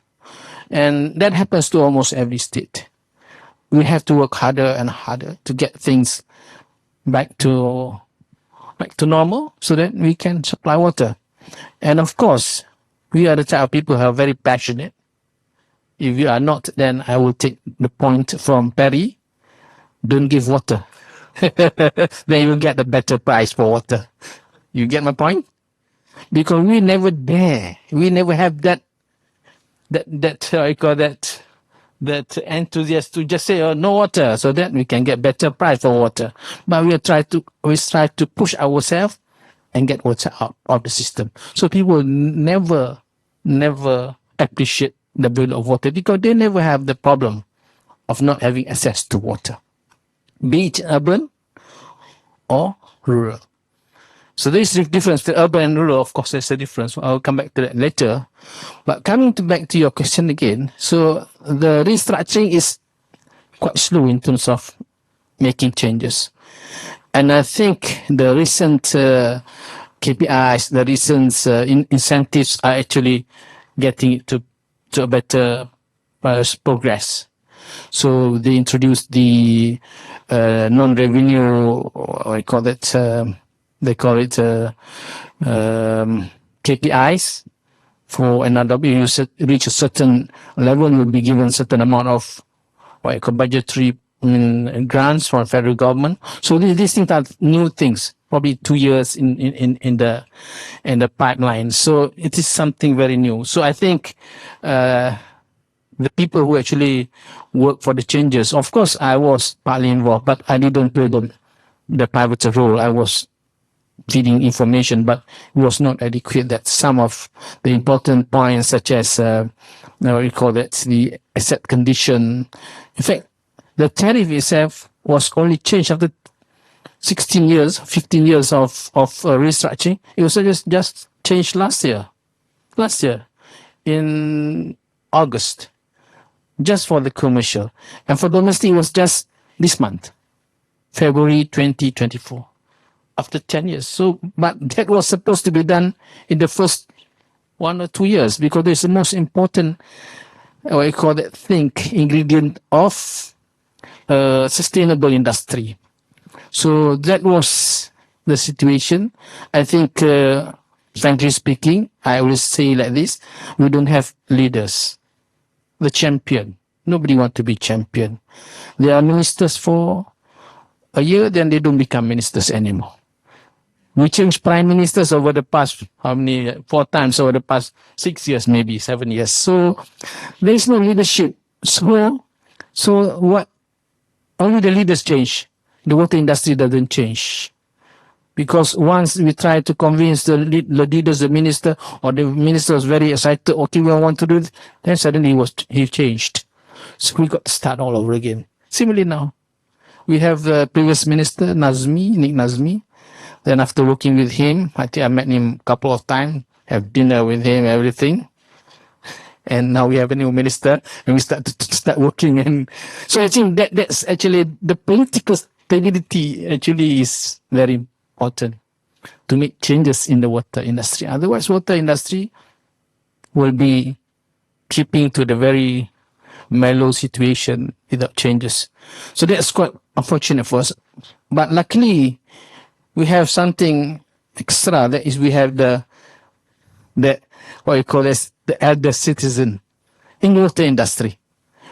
And that happens to almost every state. we have to work harder and harder to get things back to normal so that we can supply water. And of course, we are the type of people who are very passionate. If you are not, then I will take the point from Perry. Don't give water. Then you will get a better price for water. You get my point? Because we never dare. We never have that I call that enthusiast to just say, oh, no water, so that we can get better price for water. But we try to push ourselves and get water out of the system. So people never appreciate the bill of water because they never have the problem of not having access to water, be it urban or rural. So there is a difference. The urban and rural, of course, there's a difference. I'll come back to that later. But back to your question again, so the restructuring is quite slow in terms of making changes. And I think the recent KPIs, the recent incentives are actually getting to a better progress. So they introduced the non-revenue, they call it KPIs. For another, you reach a certain level, you'll be given a certain amount of budgetary grants from federal government. So these things are new things, probably 2 years in the pipeline. So it is something very new. So I think the people who actually work for the changes, of course, I was partly involved, but I didn't play the pivotal role. I was feeding information, but it was not adequate. That some of the important points, such as the asset condition. In fact, the tariff itself was only changed after 15 years of restructuring. It was just changed last year in August, just for the commercial, and for domestic it was just this month, February 2024. After 10 years. So, but that was supposed to be done in the first 1 or 2 years because it's the most important, ingredient of sustainable industry. So that was the situation. I think, frankly speaking, I will say like this, we don't have leaders. The champion. Nobody wants to be champion. They are ministers for a year, then they don't become ministers anymore. We changed prime ministers over the past, 4 times over the past 6 years, maybe 7 years. So there is no leadership. So what? Only the leaders change. The water industry doesn't change. Because once we try to convince the leaders, the minister, or the minister was very excited, okay, we want to do it, then suddenly he changed. So we got to start all over again. Similarly now, we have the previous minister, Nick Nazmi. Then after working with him, I think I met him a couple of times, have dinner with him, everything. And now we have a new minister, and we start working. And so I think that's actually the political stability actually is very important to make changes in the water industry. Otherwise, water industry will be keeping to the very mellow situation without changes. So that's quite unfortunate for us. But luckily, we have something extra. That is, we have the elder citizen in the water industry,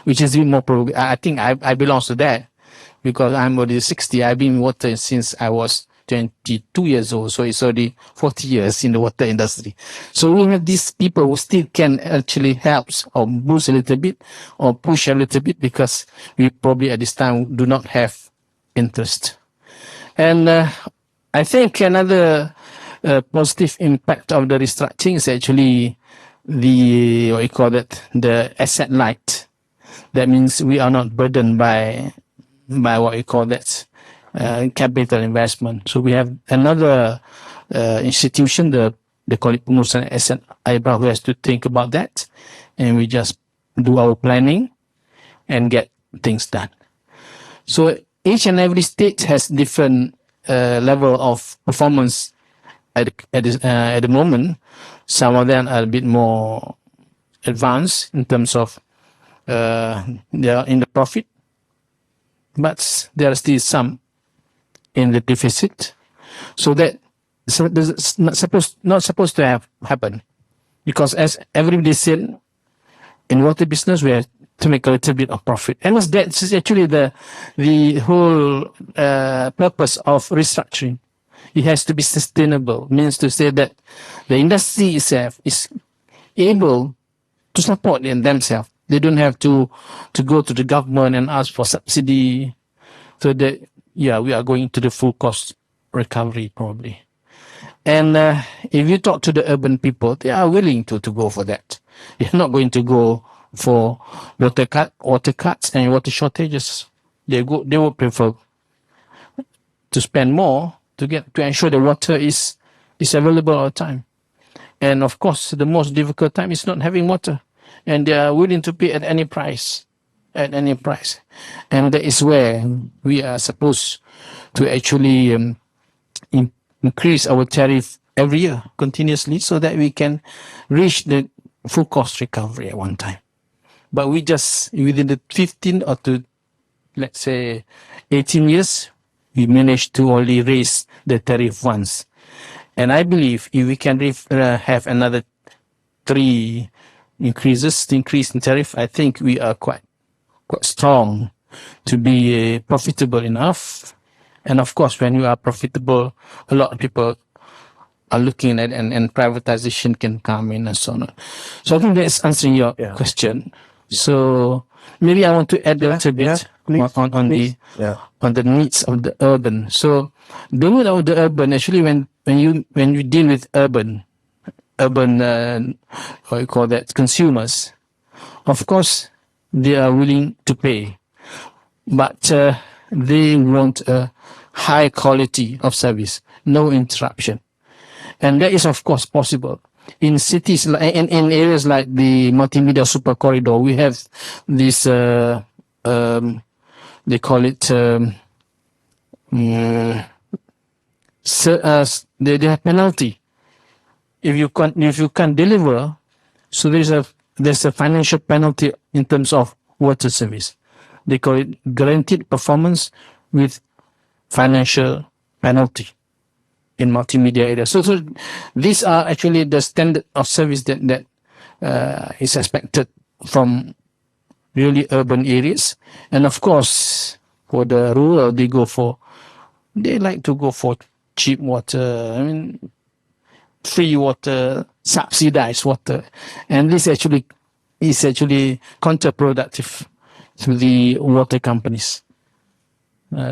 which is even more progressive. I think I belong to that because I'm already 60. I've been in water since I was 22 years old. So it's already 40 years in the water industry. So we have these people who still can actually help or boost a little bit or push a little bit because we probably at this time do not have interest. And I think another positive impact of the restructuring is actually the asset light. That means we are not burdened by capital investment. So we have another institution, they call it pengurusan asset eyebrow, who has to think about that, and we just do our planning and get things done. So each and every state has different level of performance at the moment. Some of them are a bit more advanced in terms of they are in the profit, but there are still some in the deficit. So it's not supposed to have happen, because as everybody said, in water business we have to make a little bit of profit, and that's actually the whole purpose of restructuring. It has to be sustainable, means to say that the industry itself is able to support themselves. They don't have to go to the government and ask for subsidy. So that, yeah, we are going to the full cost recovery probably. And if you talk to the urban people, they are willing to go for that. They're not going to go for water cuts and water shortages. They will prefer to spend more to ensure the water is available all the time. And of course, the most difficult time is not having water, and they are willing to pay at any price. And that is where we are supposed to actually increase our tariff every year continuously, so that we can reach the full cost recovery at one time. But we just, within the 15 or to, let's say, 18 years, we managed to only raise the tariff once. And I believe if we can have another 3 increase in tariff, I think we are quite strong to be profitable enough. And of course, when you are profitable, a lot of people are looking at, and privatization can come in and so on. So I think that's answering your question. So maybe I want to add a little bit on the needs of the urban. So the need of the urban, actually, when you deal with urban what you call that, consumers, of course they are willing to pay, but they want a high quality of service, no interruption. And that is of course possible in cities, in areas like the multimedia super corridor. We have this they call it they have penalty if you can't deliver. So there's a financial penalty in terms of water service. They call it guaranteed performance with financial penalty in multimedia areas. So these are actually the standard of service that is expected from really urban areas. And of course, for the rural, they like to go for cheap water. I mean, free water, subsidized water, and this actually is counterproductive to the water companies.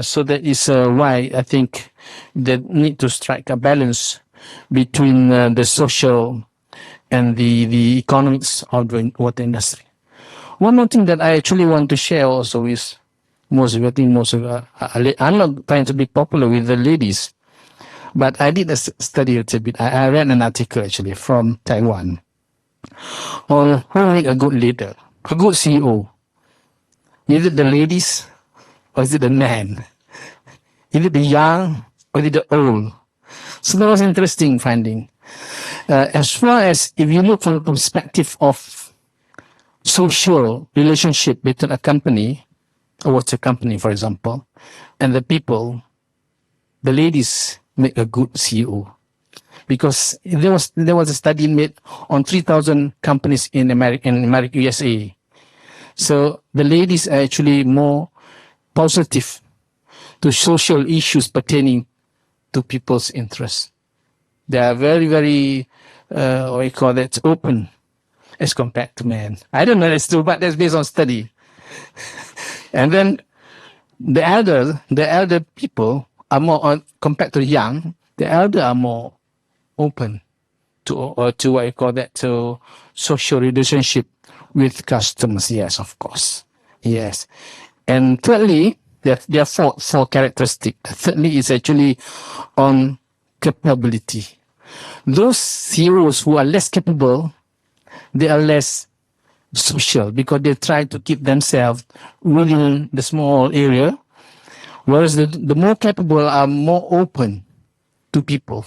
So that is why I think they need to strike a balance between the social and the economics of the water industry. One more thing that I actually want to share also is I'm not trying to be popular with the ladies, but I did a study a little bit. I read an article actually from Taiwan on who make a good leader, a good CEO. Is it the ladies or is it the man? Is it the young or is it the old? So that was an interesting finding. As far as if you look from the perspective of social relationship between a company, a water company, for example, and the people, the ladies make a good CEO. Because there was a study made on 3,000 companies in America, USA. So the ladies are actually more positive to social issues pertaining to people's interests. They are very, very, open as compared to men. I don't know that's true, but that's based on study. And then the elder people are more compared to the young. The elder are more open to social relationship with customers. Yes, of course. Yes. And thirdly, there are four characteristics. Thirdly is actually on capability. Those heroes who are less capable, they are less social because they try to keep themselves within the small area, whereas the more capable are more open to people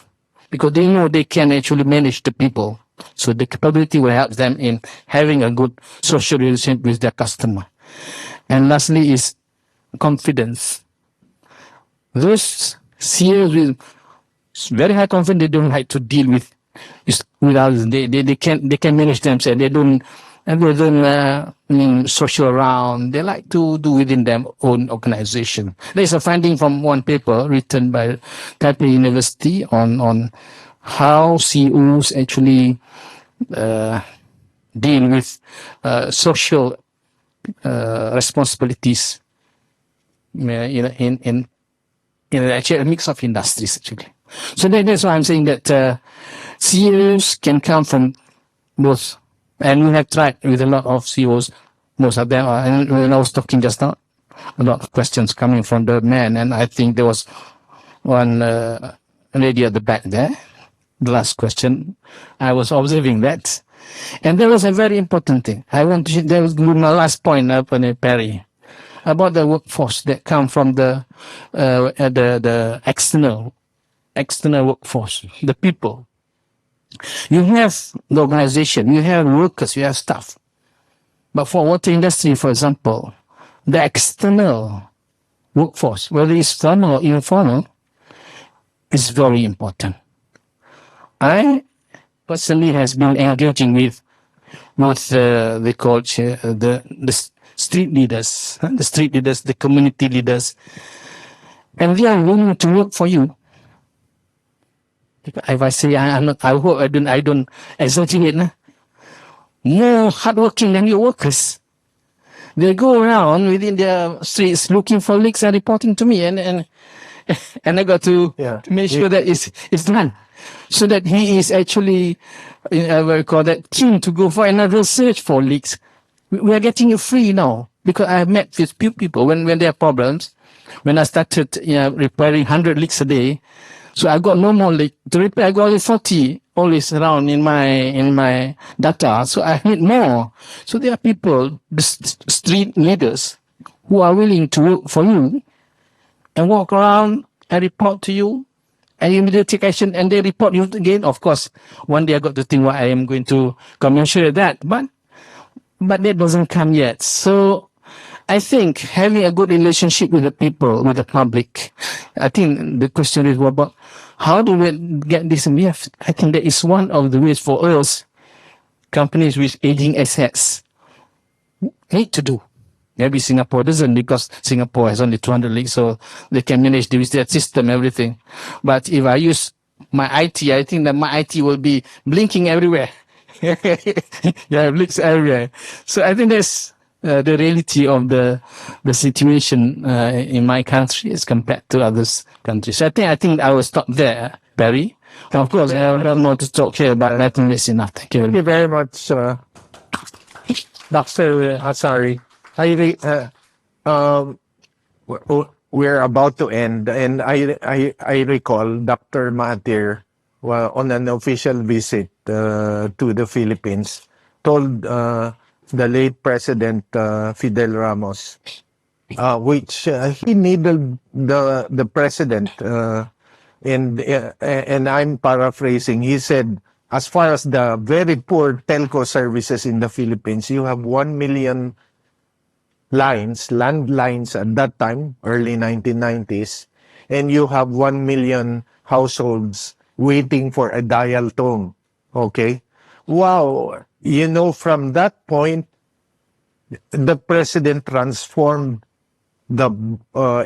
because they know they can actually manage the people. So the capability will help them in having a good social relationship with their customer. And lastly is confidence. Those CEOs with very high confidence, they don't like to deal with others. They can manage themselves. They don't social around. They like to do within their own organization. There's a finding from one paper written by Taipei University on how CEOs actually deal with social responsibilities in actually a mix of industries actually. So that's why I'm saying that CEOs can come from both, and we have tried with a lot of CEOs. Most of them are, and when I was talking just now, a lot of questions coming from the men, and I think there was one lady at the back there. The last question, I was observing that, and there was a very important thing. That was my last point, Perry, about the workforce that come from the external workforce, the people. You have the organization, you have workers, you have staff. But for water industry, for example, the external workforce, whether it's formal or informal, is very important. I personally has been engaging with they call the street leaders, the community leaders, and they are willing to work for you. If I say I'm not, I hope I don't exaggerate. More hardworking than your workers. They go around within their streets looking for leaks and reporting to me, and I got to make sure that it's done, so that he is actually keen to go for another search for leaks. We are getting it free now because I have met with few people when there are problems. When I started repairing 100 leaks a day. So I got no more leak to repair. I got only 40 always around in my data. So I need more. So there are people, the street leaders, who are willing to work for you and walk around and report to you, and you immediately take action, and they report you again. Of course, one day I got to think what I am going to commensurate that, but that doesn't come yet. So I think having a good relationship with the people, with the public, I think the question is about how do we get this? I think that is one of the ways for us, companies with aging assets, need to do. Maybe Singapore doesn't, because Singapore has only 200 leagues, so they can manage with their system, everything. But if I use my IT, I think that my IT will be blinking everywhere. Leaks everywhere. So I think that's the reality of the situation in my country as compared to others countries. So I think I will stop there, Barry. Of course, I have more to talk here, but I think that's enough. Thank you. Thank you very much, Dr. Asari. We're about to end, and I recall Dr. Mahathir, on an official visit to the Philippines, told the late President Fidel Ramos, which he needled the president, and I'm paraphrasing. He said, as far as the very poor telco services in the Philippines, you have 1 million landlines at that time, early 1990s, and you have 1 million households waiting for a dial tone. Okay? Wow. From that point, the president transformed the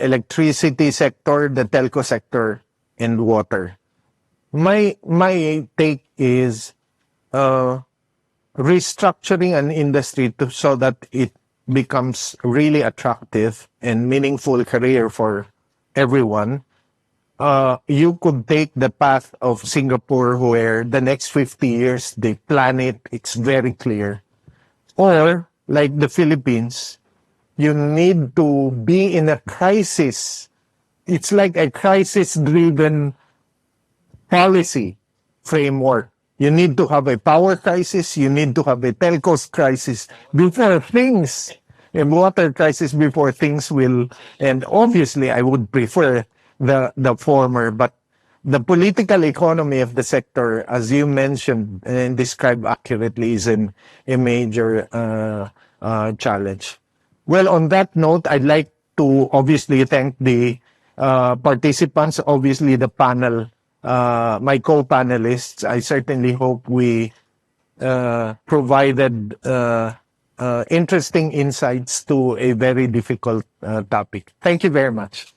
electricity sector, the telco sector, and water. My take is restructuring an industry so that it becomes really attractive and meaningful career for everyone. You could take the path of Singapore, where the next 50 years they plan it, it's very clear. Or like the Philippines, you need to be in a crisis. It's like a crisis-driven policy framework. You need to have a power crisis, you need to have a telcos crisis before things, a water crisis before things will, and obviously I would prefer the former, but the political economy of the sector, as you mentioned and described accurately, is a major challenge. Well, on that note, I'd like to obviously thank the participants, obviously the panel, my co-panelists. I certainly hope we provided interesting insights to a very difficult topic. Thank you very much.